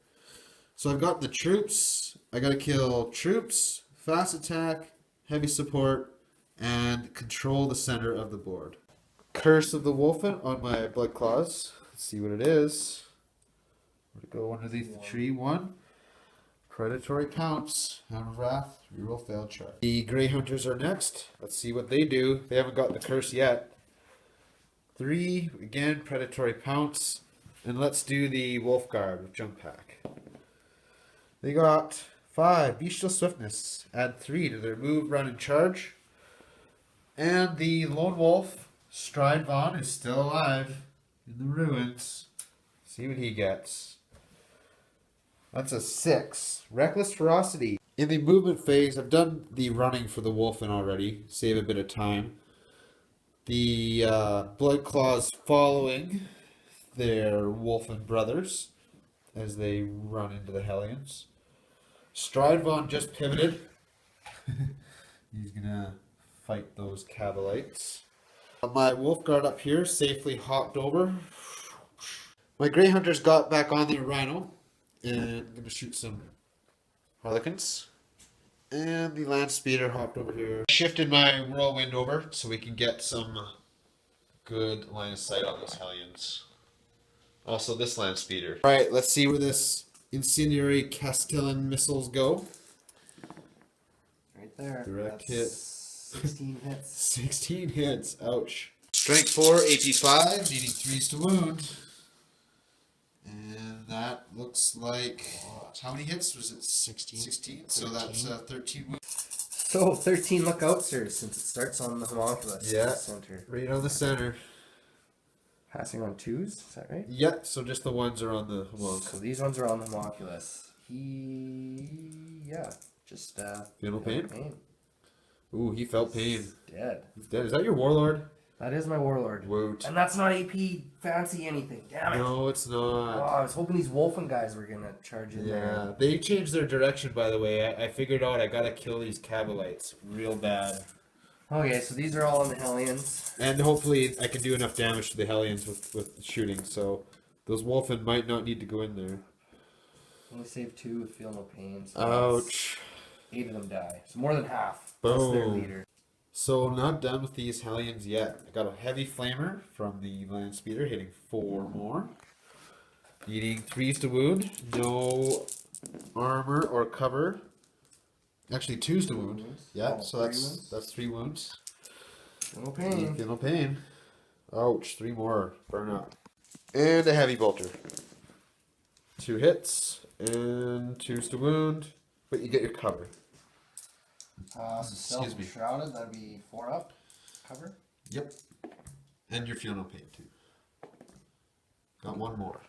[SPEAKER 1] So I've got the troops. I gotta kill troops, fast attack, heavy support, and control the center of the board. Curse of the Wulfen on my blood claws. Let's see what it is. Where'd it go underneath the tree? 1. Predatory Pounce. Hound of Wrath. Reroll failed charge. The Grey Hunters are next. Let's see what they do. They haven't got the curse yet. 3. Again, Predatory Pounce. And let's do the Wolf Guard with Jump Pack. They got 5. Bestial Swiftness. Add 3 to their move, run, and charge. And the Lone Wolf, Stride Vaughn, is still alive in the ruins. See what he gets. That's a 6. Reckless Ferocity. In the movement phase, I've done the running for the Wulfen already. Save a bit of time. The Blood Claws following their Wulfen brothers as they run into the Hellions. Stridevon just pivoted. He's gonna fight those Cabalites. My Wolf Guard up here safely hopped over. My Grey Hunters got back on their Rhino. And I'm gonna shoot some Harlequins. And the Land Speeder hopped over here. Shifted my Whirlwind over so we can get some good line of sight on those Hellions. Also this Land Speeder. Alright, let's see where this incendiary Castellan missiles go.
[SPEAKER 2] Right there.
[SPEAKER 1] Direct
[SPEAKER 2] That's 16 hits.
[SPEAKER 1] 16 hits. Ouch. Strength 4, AP 5, needing 3s to wound. And that looks like, how many hits was it?
[SPEAKER 2] 16.
[SPEAKER 1] 16. So that's 13 wounds.
[SPEAKER 2] So 13 lookout, sir, since it starts on the homunculus.
[SPEAKER 1] Yeah.
[SPEAKER 2] Center.
[SPEAKER 1] Right on the center.
[SPEAKER 2] Passing on 2s, is that right?
[SPEAKER 1] Yep, so just the ones are on the homunculus.
[SPEAKER 2] So these ones are on the homunculus. Just
[SPEAKER 1] Feel no pain?
[SPEAKER 2] pain.
[SPEAKER 1] Ooh, he felt pain.
[SPEAKER 2] Dead.
[SPEAKER 1] He's dead. Is that your Warlord?
[SPEAKER 2] That is my warlord.
[SPEAKER 1] Woot.
[SPEAKER 2] And that's not AP fancy anything. Damn it.
[SPEAKER 1] No, it's
[SPEAKER 2] Oh,
[SPEAKER 1] not.
[SPEAKER 2] I was hoping these Wulfen guys were gonna charge in
[SPEAKER 1] Yeah,
[SPEAKER 2] there.
[SPEAKER 1] they changed their direction, by the way. I figured out I gotta kill these Cabalites real bad.
[SPEAKER 2] Okay, so these are all on the Hellions.
[SPEAKER 1] And hopefully I can do enough damage to the Hellions with shooting, so those Wulfen might not need to go in there.
[SPEAKER 2] Only save 2 with feel no pain. So
[SPEAKER 1] Ouch.
[SPEAKER 2] 8 of them die. So more than half. Plus their
[SPEAKER 1] Boom.
[SPEAKER 2] leader.
[SPEAKER 1] So not done with these Hellions yet. I got a heavy flamer from the Land Speeder, hitting 4 more. Needing 3s to wound. No armor or cover. Actually 2s to wound. Yeah,
[SPEAKER 2] Oh,
[SPEAKER 1] so
[SPEAKER 2] 3
[SPEAKER 1] that's
[SPEAKER 2] wounds?
[SPEAKER 1] that's 3 wounds.
[SPEAKER 2] No pain.
[SPEAKER 1] Feel no pain. Ouch, 3 more. Burn up. And a heavy bolter. 2 hits and 2s to wound. But you get your cover.
[SPEAKER 2] So
[SPEAKER 1] Excuse me.
[SPEAKER 2] shrouded, that'd be 4 up. Cover.
[SPEAKER 1] Yep. And your feel no pain too. Got 1 more.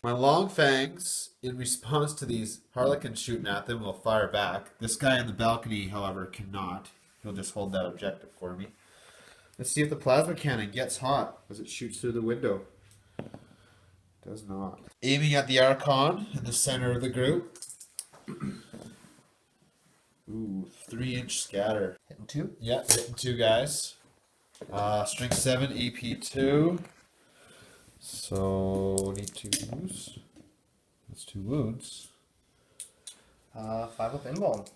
[SPEAKER 1] My long fangs, in response to these Harlequins shooting at them, will fire back. This guy on the balcony, however, cannot. He'll just hold that objective for me. Let's see if the plasma cannon gets hot as it shoots through the window. Does not. Aiming at the Archon in the center of the group. Ooh, 3-inch scatter.
[SPEAKER 2] Hitting 2.
[SPEAKER 1] Yeah, hitting 2 guys. Strength 7, AP 2. So need 2 wounds. That's 2 wounds.
[SPEAKER 2] 5 up invuln.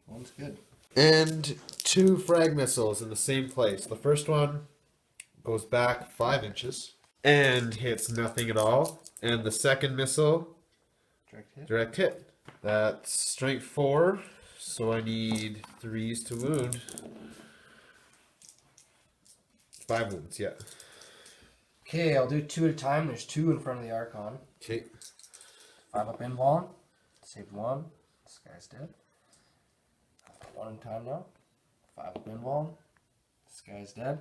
[SPEAKER 2] One's good.
[SPEAKER 1] And 2 frag missiles in the same place. The first one goes back 5 inches and hits nothing at all. And the second missile,
[SPEAKER 2] Direct hit.
[SPEAKER 1] direct hit. That's strength 4, So I need 3s to wound. 5 wounds, yeah.
[SPEAKER 2] Okay, I'll do 2 at a time. There's 2 in front of the Archon.
[SPEAKER 1] Okay.
[SPEAKER 2] 5 up invuln. Saved 1. This guy's dead. 1 in time now. 5 up invuln. This guy's dead.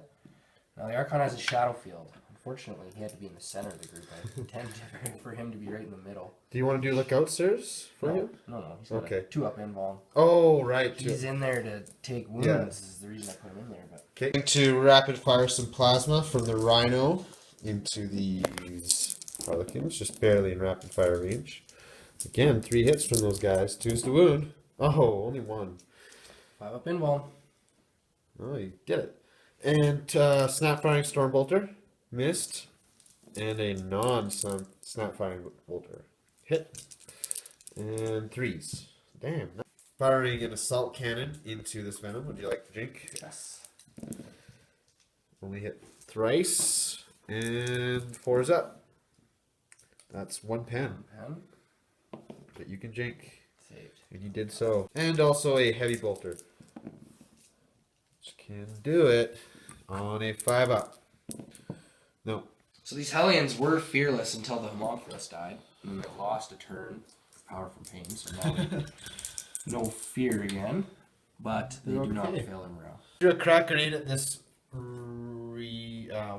[SPEAKER 2] Now the Archon has a shadow field. Unfortunately, he had to be in the center of the group. I intended for him to be right in the middle.
[SPEAKER 1] Do you want to do lookout stairs for
[SPEAKER 2] No,
[SPEAKER 1] him?
[SPEAKER 2] no. He's got
[SPEAKER 1] Okay.
[SPEAKER 2] a 2 up invuln.
[SPEAKER 1] Oh, right.
[SPEAKER 2] He's in there to take wounds.
[SPEAKER 1] Yeah.
[SPEAKER 2] Is the reason I put him in there. But
[SPEAKER 1] Okay. To rapid fire some plasma from the Rhino into these Harlequins, just barely in rapid fire range. Again, 3 hits from those guys. 2s to wound. Oh, only 1.
[SPEAKER 2] 5 up invuln.
[SPEAKER 1] Oh, you did it. And snap firing Stormbolter. Missed. And a non-snap firing bolter. Hit. And 3s. Damn. Firing an assault cannon into this venom. Would you like to drink?
[SPEAKER 2] Yes.
[SPEAKER 1] Only hit thrice. And 4's up. That's 1 pen
[SPEAKER 2] Pen.
[SPEAKER 1] that you can drink.
[SPEAKER 2] Saved.
[SPEAKER 1] And you did so. And also a heavy bolter. Which can do it on a 5 up. No.
[SPEAKER 2] So these Hellions were fearless until the Homunculus died. And then they lost a turn of power from pain. So now no fear again. But they do not
[SPEAKER 1] Okay.
[SPEAKER 2] fail in morale.
[SPEAKER 1] Threw a crack grenade at this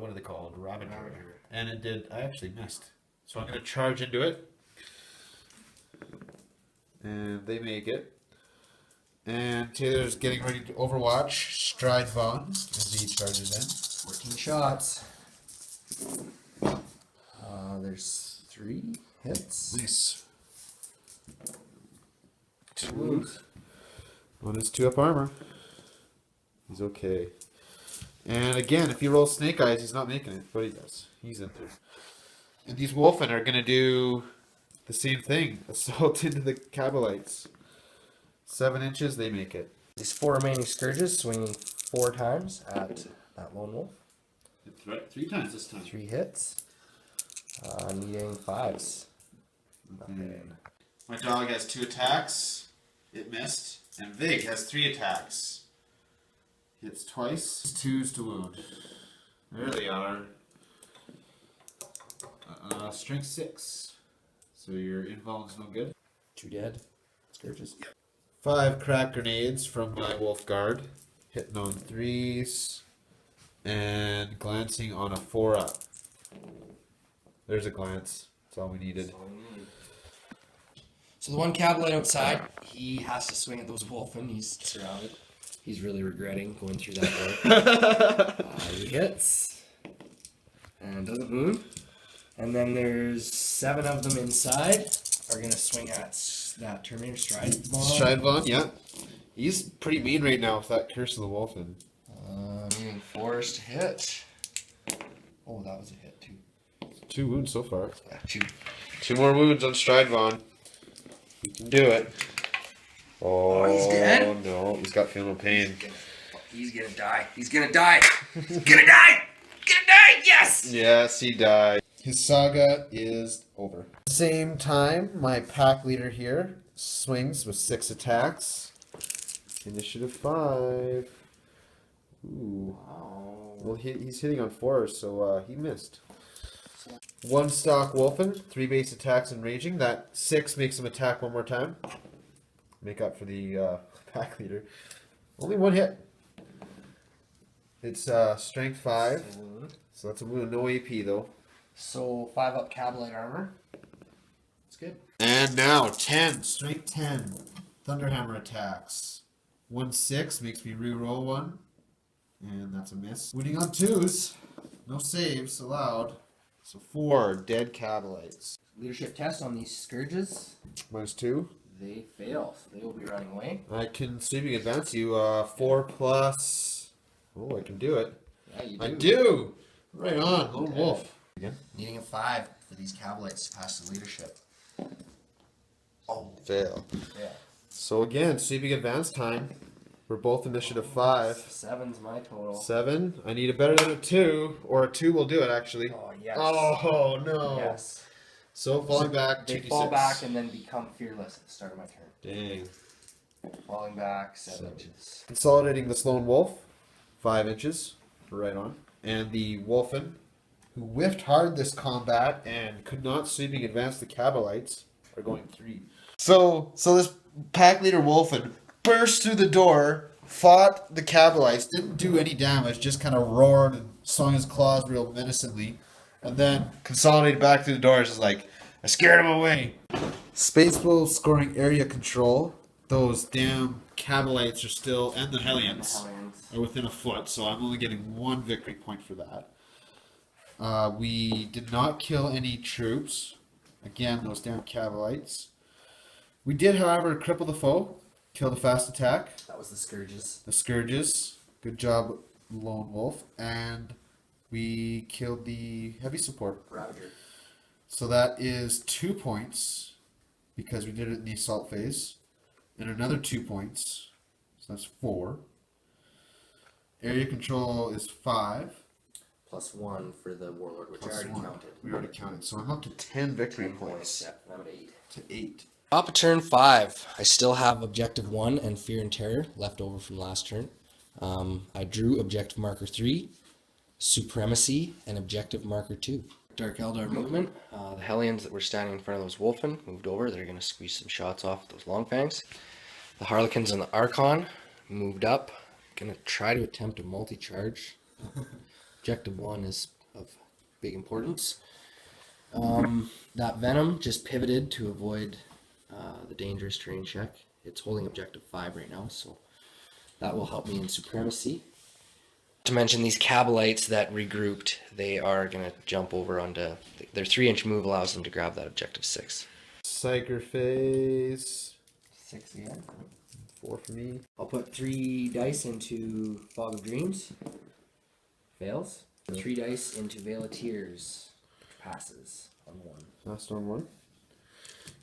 [SPEAKER 1] what are they called? Ravager. And it did. I actually missed. So I'm going to charge into it. And they make it. And Taylor's getting ready to overwatch Stride Vaughn as he charges in.
[SPEAKER 2] 14 shots. There's 3 hits.
[SPEAKER 1] Nice.
[SPEAKER 2] 2 wounds.
[SPEAKER 1] 1 is 2 up armor. He's okay. And again, if he rolls Snake Eyes, he's not making it, but he does. He's in there. And these Wulfen are going to do the same thing. Assault into the Cabalites. 7 inches, they make it.
[SPEAKER 2] These 4 remaining Scourges swinging 4 times at that lone wolf.
[SPEAKER 1] 3 times this time.
[SPEAKER 2] 3 hits. Needing 5s. Nothing.
[SPEAKER 1] My dog has 2 attacks. It missed. And Vig has 3 attacks. Hits twice. 2s to wound. There they are. Strength 6. So your invuln's no good.
[SPEAKER 2] 2 dead. Scourges.
[SPEAKER 1] 5 crack grenades from my wolf guard. Hitting on 3s. And glancing on a 4 up. There's a glance. That's all we needed.
[SPEAKER 2] So the one Cavalite outside, he has to swing at those Wulfen. He's surrounded. He's really regretting going through that door. He hits. And doesn't wound. And then there's 7 of them inside. Are going to swing at that Terminator Stride Bomb.
[SPEAKER 1] Stride Vaughn, yeah. He's pretty mean right now with that Curse of the Wulfen.
[SPEAKER 2] Needing 4s to hit. Oh, that was a hit too.
[SPEAKER 1] 2 wounds so far.
[SPEAKER 2] Yeah, 2.
[SPEAKER 1] 2 more wounds on Stride Vaughn. You can do it. Oh,
[SPEAKER 2] he's dead?
[SPEAKER 1] No, he's got feeling no pain.
[SPEAKER 2] He's gonna die. He's gonna die. He's gonna die. Gonna die. Yes.
[SPEAKER 1] Yes, he died. His saga is over. Same time, my pack leader here swings with 6 attacks. Initiative 5. Ooh.
[SPEAKER 2] Wow.
[SPEAKER 1] Well, he's hitting on 4s, so he missed. 1 stock Wulfen, 3 base attacks and raging. That 6 makes him attack 1 more time. Make up for the pack leader. Only 1 hit. It's strength 5, so that's a wound. No AP though.
[SPEAKER 2] So 5 up Cavalite armor. That's good.
[SPEAKER 1] And now 10, strength 10, Thunderhammer attacks. 1/6 makes me re-roll 1, and that's a miss. Wounding on 2s, no saves allowed. So 4 dead Cabalites.
[SPEAKER 2] Leadership test on these Scourges.
[SPEAKER 1] -2.
[SPEAKER 2] They fail. So they will be running away.
[SPEAKER 1] I can sweeping advance you. 4 plus. Oh, I can do it.
[SPEAKER 2] Yeah, you do.
[SPEAKER 1] I do. Right on, lone wolf. Again.
[SPEAKER 2] Needing a 5 for these Cavalites to pass the leadership. Oh,
[SPEAKER 1] Fail.
[SPEAKER 2] yeah.
[SPEAKER 1] So again, sweeping advance time. We're both initiative 5.
[SPEAKER 2] 7's my total.
[SPEAKER 1] 7. I need a better than a 2, or a 2 will do it actually.
[SPEAKER 2] Oh, yes.
[SPEAKER 1] Oh no.
[SPEAKER 2] Yes.
[SPEAKER 1] So falling back.
[SPEAKER 2] They
[SPEAKER 1] 2d6.
[SPEAKER 2] fall back and then become fearless at the start of my turn.
[SPEAKER 1] Dang.
[SPEAKER 2] Falling back 7 inches.
[SPEAKER 1] Consolidating the Lone Wolf, 5 inches, right on. And the Wulfen, who whiffed hard this combat and could not sweeping advance the Cabalites, are going 3. So this pack leader Wulfen burst through the door, fought the Cabalites, didn't do any damage, just kind of roared and swung his claws real menacingly, and then consolidated back through the doors. Is like, I scared him away. Space Wolves scoring area control. Those damn Cabalites are still, and the Hellions are within a foot, so I'm only getting 1 victory point for that. We did not kill any troops. Again, those damn Cabalites. We did, however, cripple the foe, kill the fast attack.
[SPEAKER 2] That was the Scourges.
[SPEAKER 1] The Scourges. Good job, Lone Wolf. And we killed the heavy support.
[SPEAKER 2] Ravager.
[SPEAKER 1] So that is 2 points, because we did it in the assault phase. And another 2 points. So that's 4. Area control is 5.
[SPEAKER 2] +1 for the Warlord, which I
[SPEAKER 1] Plus
[SPEAKER 2] already
[SPEAKER 1] 1.
[SPEAKER 2] counted.
[SPEAKER 1] We already counted. So I'm up to 10 victory
[SPEAKER 2] 10
[SPEAKER 1] points.
[SPEAKER 2] Yeah, I'm at 8.
[SPEAKER 1] To 8.
[SPEAKER 2] Top of turn 5. I still have objective 1 and Fear and Terror left over from last turn. I drew objective marker 3, Supremacy, and objective marker 2. Dark Eldar movement. The Hellions that were standing in front of those Wulfen moved over. They're going to squeeze some shots off those long fangs. The Harlequins and the Archon moved up. Going to try to attempt a multi-charge. Objective 1 is of big importance. That Venom just pivoted to avoid the dangerous terrain check. It's holding objective 5 right now, so that will help me in Supremacy. To mention these Cabalites that regrouped, they are going to jump over onto their 3-inch move allows them to grab that objective 6.
[SPEAKER 1] Psyker phase.
[SPEAKER 2] 6 again.
[SPEAKER 1] 4 for me.
[SPEAKER 2] I'll put 3 dice into Fog of Dreams. Fails. 3 dice into Veil of Tears. Which passes on 1.
[SPEAKER 1] Last on 1.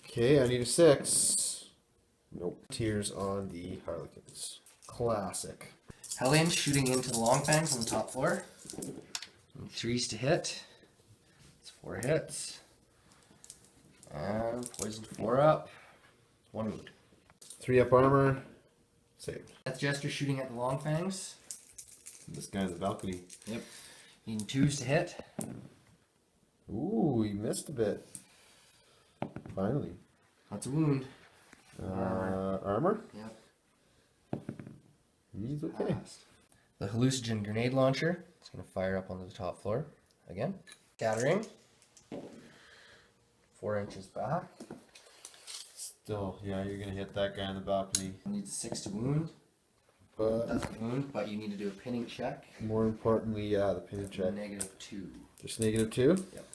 [SPEAKER 1] Okay, I need a 6. Nope. Tears on the Harlequins. Classic.
[SPEAKER 2] Hellions shooting into the long fangs on the top floor. 3s to hit. It's 4 hits. And poison 4 up. 1 wound.
[SPEAKER 1] 3 up armor. Saved.
[SPEAKER 2] Death Jester shooting at the long fangs.
[SPEAKER 1] This guy's a balcony.
[SPEAKER 2] Yep. Needing 2s to hit.
[SPEAKER 1] Ooh, he missed a bit. Finally.
[SPEAKER 2] That's a wound.
[SPEAKER 1] Armor?
[SPEAKER 2] Yep.
[SPEAKER 1] He's okay.
[SPEAKER 2] Passed. The hallucinogen grenade launcher. It's going to fire up onto the top floor. Again. Scattering. 4 inches back.
[SPEAKER 1] Still, yeah, you're gonna hit that guy on the balcony.
[SPEAKER 2] Needs a 6 to wound.
[SPEAKER 1] But
[SPEAKER 2] Doesn't wound, but you need to do a pinning check.
[SPEAKER 1] more importantly, yeah, the pinning check.
[SPEAKER 2] -2.
[SPEAKER 1] Just -2?
[SPEAKER 2] Yep.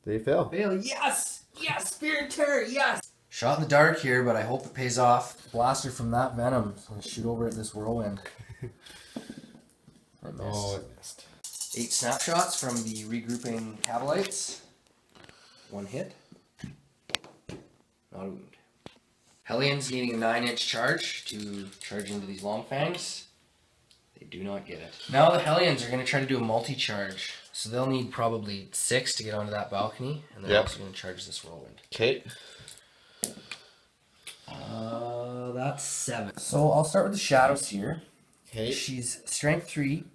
[SPEAKER 1] They fail.
[SPEAKER 2] Fail. Yes! Yes! Fear and Terror, yes! Shot in the dark here, but I hope it pays off. Blaster from that Venom. I'm going to shoot over at this Whirlwind. I missed.
[SPEAKER 1] Oh, it missed.
[SPEAKER 2] 8 snapshots from the regrouping Cabalites. 1 hit. Not a wound. Hellions needing a 9-inch charge to charge into these long fangs. They do not get it. Now the Hellions are going to try to do a multi-charge. So they'll need probably 6 to get onto that balcony. And they're also going to charge this Whirlwind.
[SPEAKER 1] Okay.
[SPEAKER 2] That's 7. So I'll start with the Shadows here.
[SPEAKER 1] Okay.
[SPEAKER 2] She's Strength 3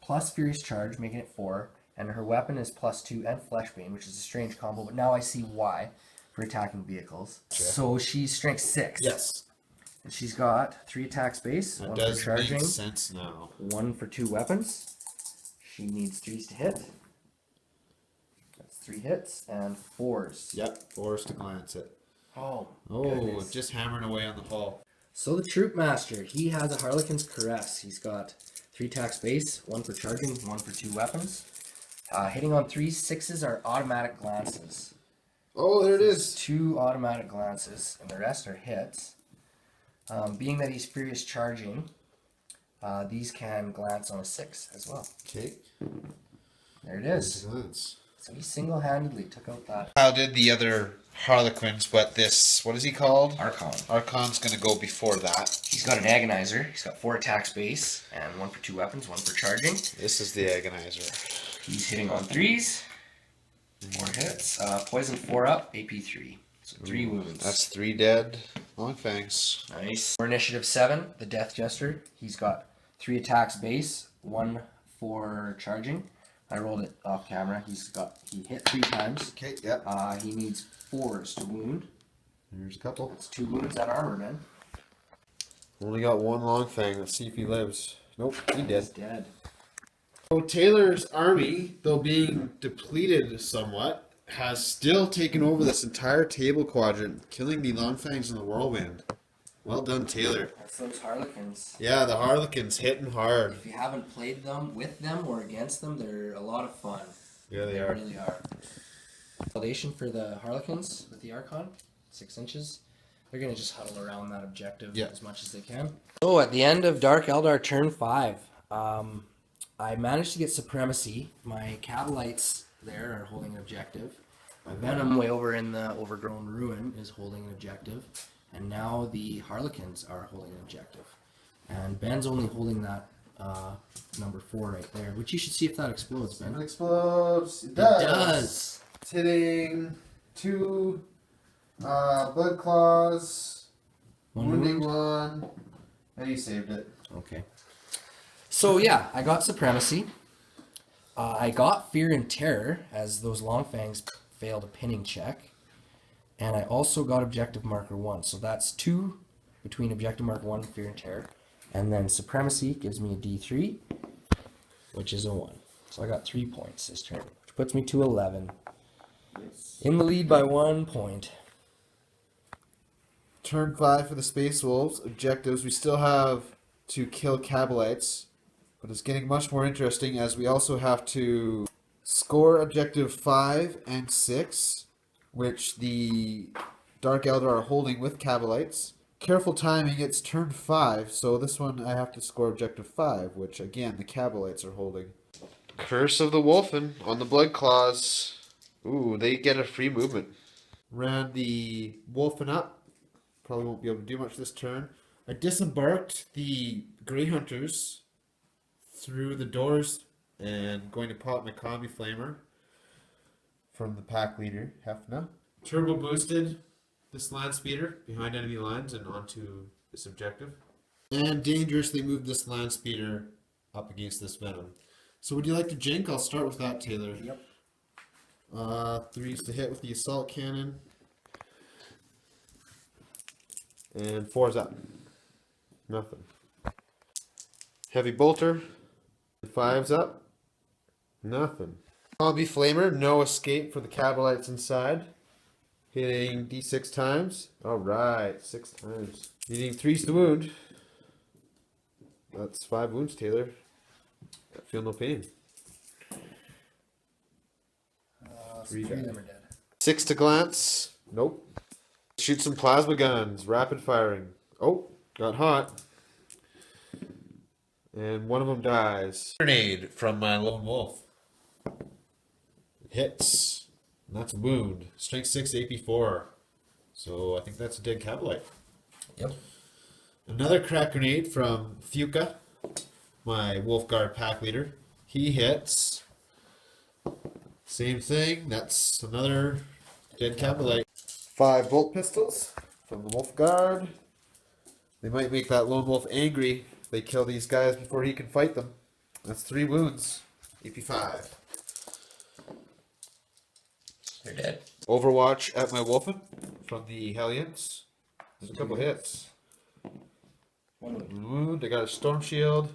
[SPEAKER 2] plus Furious Charge, making it 4. And her weapon is +2 and Fleshbane, which is a strange combo. But now I see why. For attacking vehicles.
[SPEAKER 1] Sure.
[SPEAKER 2] So she's strength 6.
[SPEAKER 1] Yes.
[SPEAKER 2] And she's got 3 attacks base,
[SPEAKER 1] That
[SPEAKER 2] 1
[SPEAKER 1] does
[SPEAKER 2] for charging,
[SPEAKER 1] make sense now.
[SPEAKER 2] 1 for 2 weapons. She needs 3s to hit. That's 3 hits and 4s.
[SPEAKER 1] Yep. Force to glance it.
[SPEAKER 2] Oh.
[SPEAKER 1] Oh,
[SPEAKER 2] goodness.
[SPEAKER 1] just hammering away on the hull.
[SPEAKER 2] So the Troop Master, he has a Harlequin's Caress. He's got 3 attacks base, 1 for charging, 1 for 2 weapons. Hitting on 3s, 6s are automatic glances.
[SPEAKER 1] Oh, there it is.
[SPEAKER 2] 2 automatic glances, and the rest are hits. Being that he's Furious Charging, these can glance on a 6 as well.
[SPEAKER 1] Okay.
[SPEAKER 2] There it is.
[SPEAKER 1] Glance.
[SPEAKER 2] So he single-handedly took out that
[SPEAKER 1] How did the other Harlequins, but this, what is he called?
[SPEAKER 2] Archon.
[SPEAKER 1] Archon's gonna go before that.
[SPEAKER 2] He's got an Agonizer. He's got 4 attacks base, and 1 for 2 weapons, 1 for charging.
[SPEAKER 1] This is the Agonizer.
[SPEAKER 2] He's hitting on 3s. 4 hits. Poison 4 up, AP 3. So 3 wounds.
[SPEAKER 1] That's 3 dead. Long fangs.
[SPEAKER 2] Nice. For initiative 7, the Death Jester. He's got 3 attacks base, 1 for charging. I rolled it off camera. He hit 3 times.
[SPEAKER 1] Okay, yep.
[SPEAKER 2] He needs 4s to wound.
[SPEAKER 1] There's a couple.
[SPEAKER 2] It's 2 wounds on armor, man.
[SPEAKER 1] Only got one long fang. Let's see if he lives. Nope, he did.
[SPEAKER 2] He's dead.
[SPEAKER 1] So Taylor's army, though being depleted somewhat, has still taken over this entire table quadrant, killing the Longfangs in the Whirlwind. Well done, Taylor.
[SPEAKER 2] That's those Harlequins.
[SPEAKER 1] Yeah, the Harlequins hitting hard.
[SPEAKER 2] If you haven't played them with them or against them, they're a lot of fun.
[SPEAKER 1] Yeah, they
[SPEAKER 2] They
[SPEAKER 1] are.
[SPEAKER 2] really are. Foundation for the Harlequins with the Archon, 6 inches. They're going to just huddle around that objective as much as they can. So at the end of Dark Eldar turn 5, I managed to get Supremacy. My Cabalites there are holding an objective. My Venom way over in the Overgrown Ruin is holding an objective. And now the Harlequins are holding an objective. And Ben's only holding that number 4 right there, which you should see if that explodes, Ben.
[SPEAKER 1] It explodes. It
[SPEAKER 2] It does.
[SPEAKER 1] It's hitting 2 blood claws,
[SPEAKER 2] One
[SPEAKER 1] wounding
[SPEAKER 2] wound.
[SPEAKER 1] 1, and he saved it.
[SPEAKER 2] Okay. So yeah, I got Supremacy. I got Fear and Terror, as those Longfangs failed a pinning check. And I also got Objective Marker 1. So that's 2 between Objective Marker 1 and Fear and Terror. And then Supremacy gives me a D3, which is a 1. So I got 3 points this turn, which puts me to 11. In the lead by 1 point.
[SPEAKER 1] Turn 5 for the Space Wolves. Objectives. We still have to kill Cabalites, but it's getting much more interesting as we also have to score objective 5 and 6, which the Dark Eldar are holding with Cabalites. Careful timing, it's turn 5, so this one I have to score objective 5, which again the Cabalites are holding. Curse of the Wulfen on the Blood Claws. Ooh, they get a free movement. Ran the Wulfen up. Probably won't be able to do much this turn. I disembarked the Grey Hunters through the doors and going to pop my Combi Flamer from the pack leader, Hefna. Turbo boosted this land speeder behind enemy lines and onto this objective. And dangerously moved this land speeder up against this Venom. So would you like to jink? I'll start with that, Taylor.
[SPEAKER 2] Yep.
[SPEAKER 1] 3's to hit with the assault cannon. And 4's up. Nothing. Heavy bolter. 5's up. Nothing. Combi Flamer, no escape for the Cabalites inside. Hitting D6 times. Alright, 6 times. Needing 3's to wound. That's 5 wounds, Taylor. I feel no pain.
[SPEAKER 2] 3 of them are dead.
[SPEAKER 1] 6 to glance. Nope. Shoot some plasma guns. Rapid firing. Oh, got hot. And one of them dies. Grenade from my lone wolf. Hits. And that's a wound. Strength 6, AP 4. So I think that's a dead Cabalite.
[SPEAKER 2] Yep.
[SPEAKER 1] Another crack grenade from Fuka, my Wolfguard pack leader. He hits. Same thing. That's another dead Cabalite. 5 bolt pistols from the Wolfguard. They might make that lone wolf angry if they kill these guys before he can fight them. That's 3 wounds. AP 5.
[SPEAKER 2] They're dead.
[SPEAKER 1] Overwatch at my Wulfen from the Hellions. There's a couple hits.
[SPEAKER 2] 1 wound.
[SPEAKER 1] Wound. I got a storm shield.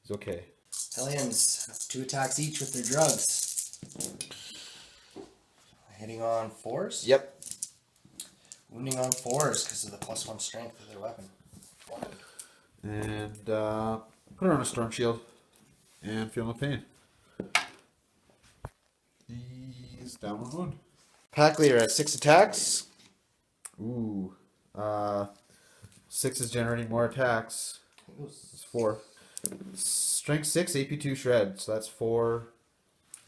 [SPEAKER 1] He's okay.
[SPEAKER 2] Hellions have 2 attacks each with their drugs. Hitting on 4s?
[SPEAKER 1] Yep.
[SPEAKER 2] Wounding on 4s because of the +1 strength of their weapon. 1 wound.
[SPEAKER 1] And put her on a storm shield. And feel no pain. He's down 1 wound. Pack leader has 6 attacks. Ooh. 6 is generating more attacks. It's 4. Strength 6, AP2 shred. So that's 4.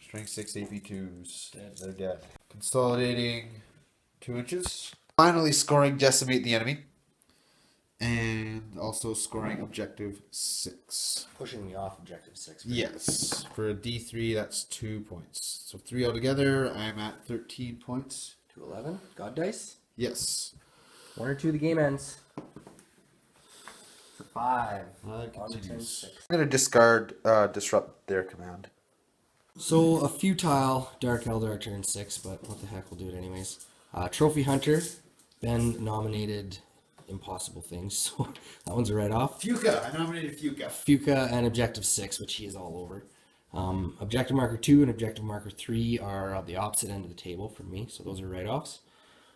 [SPEAKER 1] Strength 6, AP2s.
[SPEAKER 2] Dead.
[SPEAKER 1] They're dead. Consolidating 2 inches. Finally scoring decimate the enemy. And also scoring objective 6.
[SPEAKER 2] Pushing me off objective 6.
[SPEAKER 1] Yes. For a D3, that's 2 points. So 3 altogether, I'm at 13 points.
[SPEAKER 2] To 11. God dice.
[SPEAKER 1] Yes.
[SPEAKER 2] 1 or 2, the game ends. It's a 5.
[SPEAKER 1] That
[SPEAKER 2] On to turn
[SPEAKER 1] continues.
[SPEAKER 2] 6.
[SPEAKER 6] I'm gonna discard disrupt their command.
[SPEAKER 2] So a futile Dark Eldar turn 6, but what the heck, we'll do it anyways. Trophy Hunter. Ben nominated impossible things, so that one's a write-off.
[SPEAKER 1] Fuka. I nominated Fuka.
[SPEAKER 2] Fuka and Objective 6, which he is all over. Objective Marker 2 and Objective Marker 3 are at the opposite end of the table for me, so those are write-offs.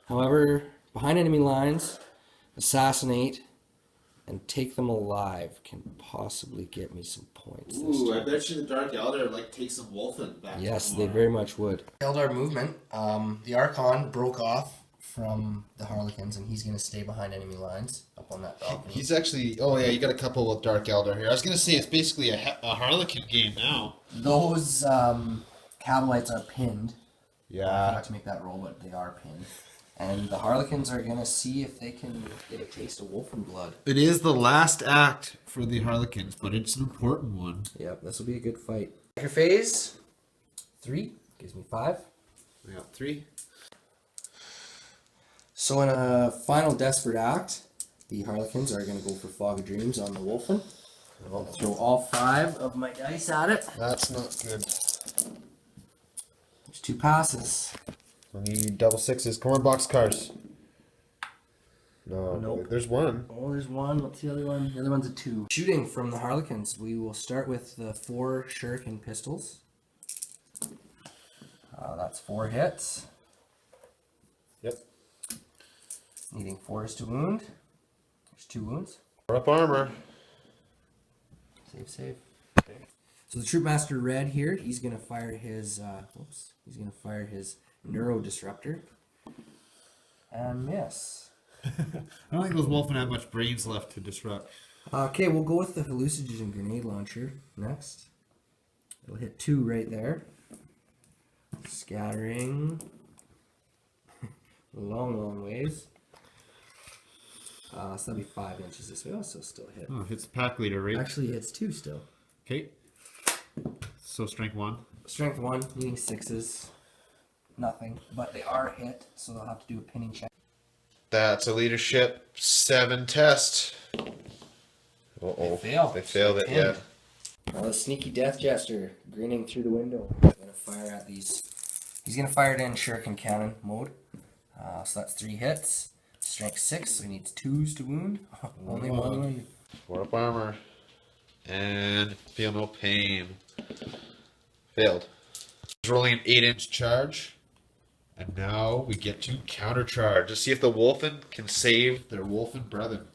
[SPEAKER 2] However, behind enemy lines, Assassinate and Take Them Alive can possibly get me some points.
[SPEAKER 1] Ooh, I bet you the Dark Eldar like take some Wulfen back.
[SPEAKER 2] Yes, they very much would. Eldar movement. The Archon broke off from the Harlequins, and he's going to stay behind enemy lines up on that balcony.
[SPEAKER 1] He's actually. Oh yeah, you got a couple with Dark Eldar here. I was gonna say it's basically a Harlequin game now.
[SPEAKER 2] Those Cabalites are pinned. I
[SPEAKER 1] Yeah.
[SPEAKER 2] forgot to make that roll, but they are pinned. And the Harlequins are going to see if they can get a taste of Wulfen blood.
[SPEAKER 1] It is the last act for the Harlequins, but it's an important one.
[SPEAKER 2] Yep, this will be a good fight. Your phase 3 gives me 5.
[SPEAKER 1] We got 3.
[SPEAKER 2] So in a final desperate act, the Harlequins are going to go for Fog of Dreams on the Wulfen. I'll throw all 5 of my dice at it.
[SPEAKER 1] That's not good.
[SPEAKER 2] There's 2 passes.
[SPEAKER 1] We need double 6s. Come on, box cars. No,
[SPEAKER 2] Nope.
[SPEAKER 1] there's one.
[SPEAKER 2] Oh, there's one. What's the other one? The other one's a 2. Shooting from the Harlequins. We will start with the 4 shuriken pistols. That's 4 hits.
[SPEAKER 1] Yep.
[SPEAKER 2] Needing 4 to wound. There's 2 wounds.
[SPEAKER 1] We're up armor.
[SPEAKER 2] Save, save. So the Troopmaster Red here, he's gonna fire his he's gonna fire his Neuro Disruptor. And miss.
[SPEAKER 1] I don't think those Wulfen have much brains left to disrupt.
[SPEAKER 2] Okay, we'll go with the Hallucinogen Grenade Launcher next. It'll hit 2 right there. Scattering long ways. So that'll be 5 inches this way. Also still hit.
[SPEAKER 1] Oh, hits the pack leader, right?
[SPEAKER 2] Actually hits 2 still.
[SPEAKER 1] Okay. So strength 1.
[SPEAKER 2] Strength 1, needing 6s. Nothing. But they are hit, so they'll have to do a pinning check.
[SPEAKER 1] That's a leadership 7 test. Uh-oh.
[SPEAKER 2] They failed.
[SPEAKER 1] They failed it,
[SPEAKER 2] Pinned.
[SPEAKER 1] yeah.
[SPEAKER 2] Now the sneaky Death Jester, grinning through the window. He's gonna fire at these. He's gonna fire it in Shuriken Cannon mode. So that's 3 hits. Strength 6, so he needs 2s to wound. Only 1 wound.
[SPEAKER 1] We're up armor. And feel no pain. Failed. He's rolling an 8-inch charge. And now we get to countercharge to see if the Wulfen can save their Wulfen brethren.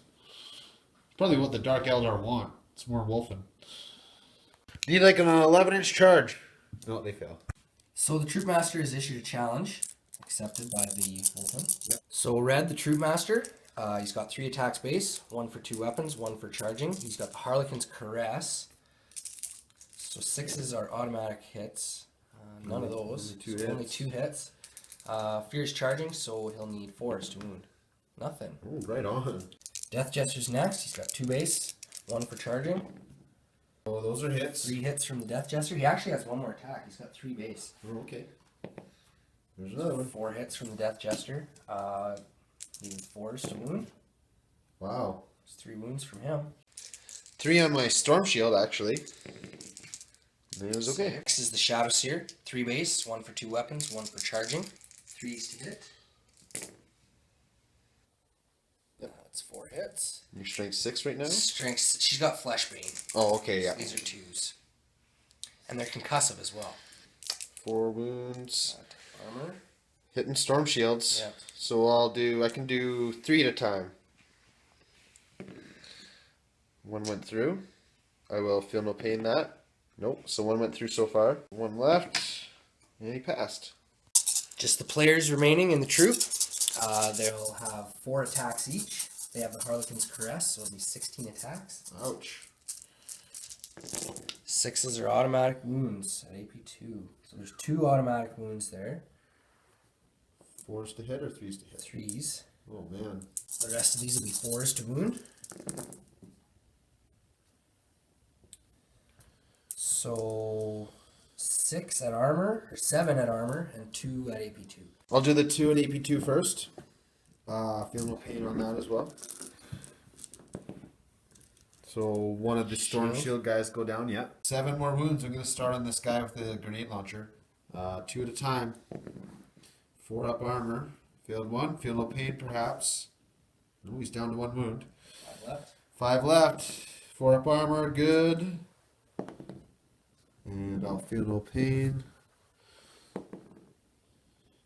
[SPEAKER 1] Probably what the Dark Eldar want. It's more Wulfen. Need like an 11-inch charge. No, they fail.
[SPEAKER 2] So the Troopmaster has issued a challenge, accepted by the Wulfen. Yep. So Red, the Troopmaster, he's got 3 attacks base, 1 for 2 weapons, 1 for charging. He's got the Harlequin's Caress. So 6s are automatic hits. None of those. Only 2 hits. Fierce charging, so he'll need 4s to wound. Nothing.
[SPEAKER 1] Oh, right on.
[SPEAKER 2] Death Jester's next. He's got 2 base, 1 for charging.
[SPEAKER 1] Oh, those are hits.
[SPEAKER 2] 3 hits from the Death Jester. He actually has 1 more attack. He's got 3 base.
[SPEAKER 1] Oh, okay. There's another one.
[SPEAKER 2] 4 hits from the Death Jester. Needing 4s to wound.
[SPEAKER 1] Wow.
[SPEAKER 2] There's 3 wounds from him.
[SPEAKER 1] 3 on my Storm Shield, actually. It was okay.
[SPEAKER 2] 6 is the Shadow Seer. 3 base, 1 for 2 weapons, 1 for charging. 3s to hit. That's 4 hits.
[SPEAKER 1] Your strength 6 right now?
[SPEAKER 2] Strength. She's got Fleshbane.
[SPEAKER 1] Oh, okay, yeah.
[SPEAKER 2] These are 2s. And they're concussive as well.
[SPEAKER 1] 4 wounds.
[SPEAKER 2] Armor.
[SPEAKER 1] Hitting Storm Shields.
[SPEAKER 2] Yeah.
[SPEAKER 1] So I can do 3 at a time. 1 went through. I will feel no pain that. Nope. So 1 went through so far. 1 left. And he passed.
[SPEAKER 2] Just the players remaining in the troop. They'll have 4 attacks each. They have the Harlequin's Caress, so it'll be 16 attacks.
[SPEAKER 1] Ouch.
[SPEAKER 2] 6s are automatic wounds at AP2. So there's 2 automatic wounds there.
[SPEAKER 1] 4s to hit or 3s to hit?
[SPEAKER 2] 3s.
[SPEAKER 1] Oh, man.
[SPEAKER 2] The rest of these will be 4s to wound. So 6 at armor, or 7 at armor, and 2 at AP2.
[SPEAKER 1] I'll do the 2 at AP2 first. Feel no pain on that as well. So one of the storm shield guys go down. Yeah. 7 more wounds. I'm gonna start on this guy with the grenade launcher. 2 at a time. 4 up armor. Failed 1. Feel no pain, perhaps. No, he's down to 1 wound.
[SPEAKER 2] 5 left.
[SPEAKER 1] 5 left. 4 up armor. Good. And I'll feel no pain.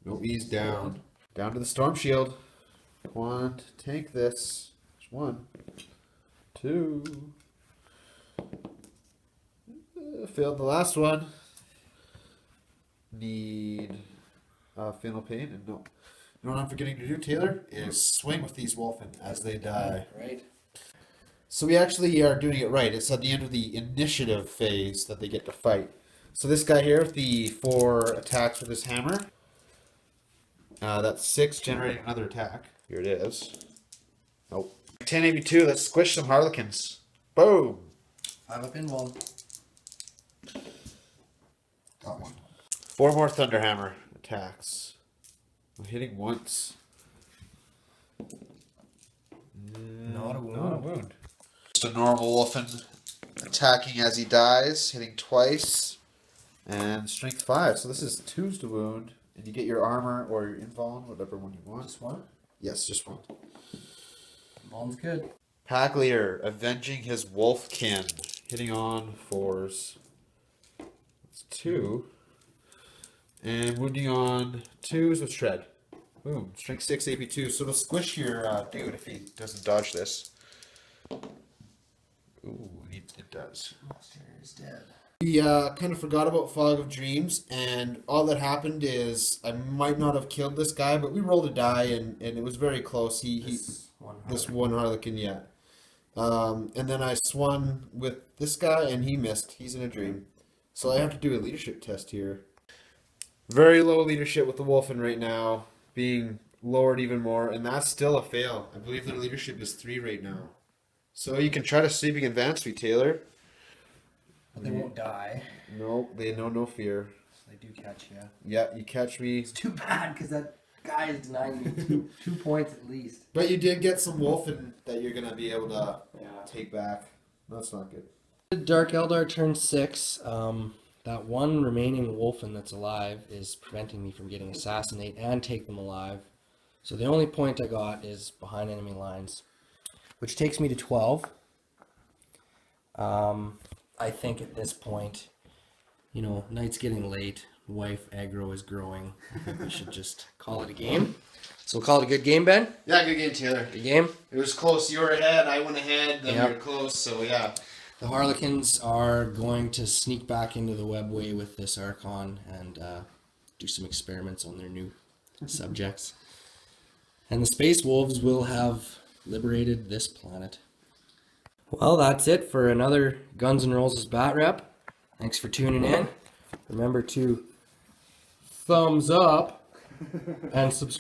[SPEAKER 1] Nope, he's down. Down to the storm shield. Want to tank this. There's 1, 2. Failed the last one. Need feel no pain and no. You know what I'm forgetting to do, Taylor? Is swing with these Wulfen as they die.
[SPEAKER 2] Right.
[SPEAKER 1] So we actually are doing it right. It's at the end of the initiative phase that they get to fight. So this guy here with the 4 attacks with his hammer. That's 6, generating another attack. Here it is. Nope. 1082, let's squish some Harlequins. Boom!
[SPEAKER 2] 5 up in wall.
[SPEAKER 1] Got 1. 4 more Thunderhammer attacks. I'm hitting once.
[SPEAKER 2] Not a wound.
[SPEAKER 1] Not a wound. Just a normal Wulfen attacking as he dies, hitting twice. And strength 5. So this is 2's to wound. And you get your armor or your invuln, whatever one you want.
[SPEAKER 2] Just 1?
[SPEAKER 1] Yes, just 1.
[SPEAKER 2] Invuln's good.
[SPEAKER 1] Pack leader avenging his Wolfkin, hitting on 4s. That's 2. And wounding on 2s with shred. Boom. Strength 6, AP 2. So it'll squish your dude if he doesn't dodge this. Ooh, it does.
[SPEAKER 2] He's dead.
[SPEAKER 1] We kind of forgot about Fog of Dreams, and all that happened is I might not have killed this guy, but we rolled a die, and it was very close. This one Harlequin, yeah. And then I swung with this guy, and he missed. He's in a dream. So I have to do a leadership test here. Very low leadership with the Wulfen right now, being lowered even more, and that's still a fail. I believe their leadership is 3 right now. So you can try to sweeping advance me, Taylor.
[SPEAKER 2] But they won't die.
[SPEAKER 1] No, they know no fear.
[SPEAKER 2] They do catch you.
[SPEAKER 1] Yeah, you catch me.
[SPEAKER 2] It's too bad because that guy is denying me two points at least.
[SPEAKER 1] But you did get some Wulfen that you're going to be able to
[SPEAKER 2] Yeah.
[SPEAKER 1] take back. That's not good.
[SPEAKER 2] Dark Eldar turned 6. That one remaining Wulfen that's alive is preventing me from getting Assassinate and Take Them Alive. So the only point I got is behind enemy lines, which takes me to 12. I think at this point, you know, night's getting late, wife aggro is growing. I think we should just call it a game. So we'll call it a good game, Ben?
[SPEAKER 1] Yeah, good game, Taylor.
[SPEAKER 2] Good game?
[SPEAKER 1] It was close. You were ahead. I went ahead. Then
[SPEAKER 2] Yep.
[SPEAKER 1] we were close. So, yeah.
[SPEAKER 2] The Harlequins are going to sneak back into the webway with this Archon and do some experiments on their new subjects. And the Space Wolves will have liberated this planet. Well, that's it for another Guns N' Roses Bat Rep. Thanks for tuning in. Remember to thumbs up and subscribe.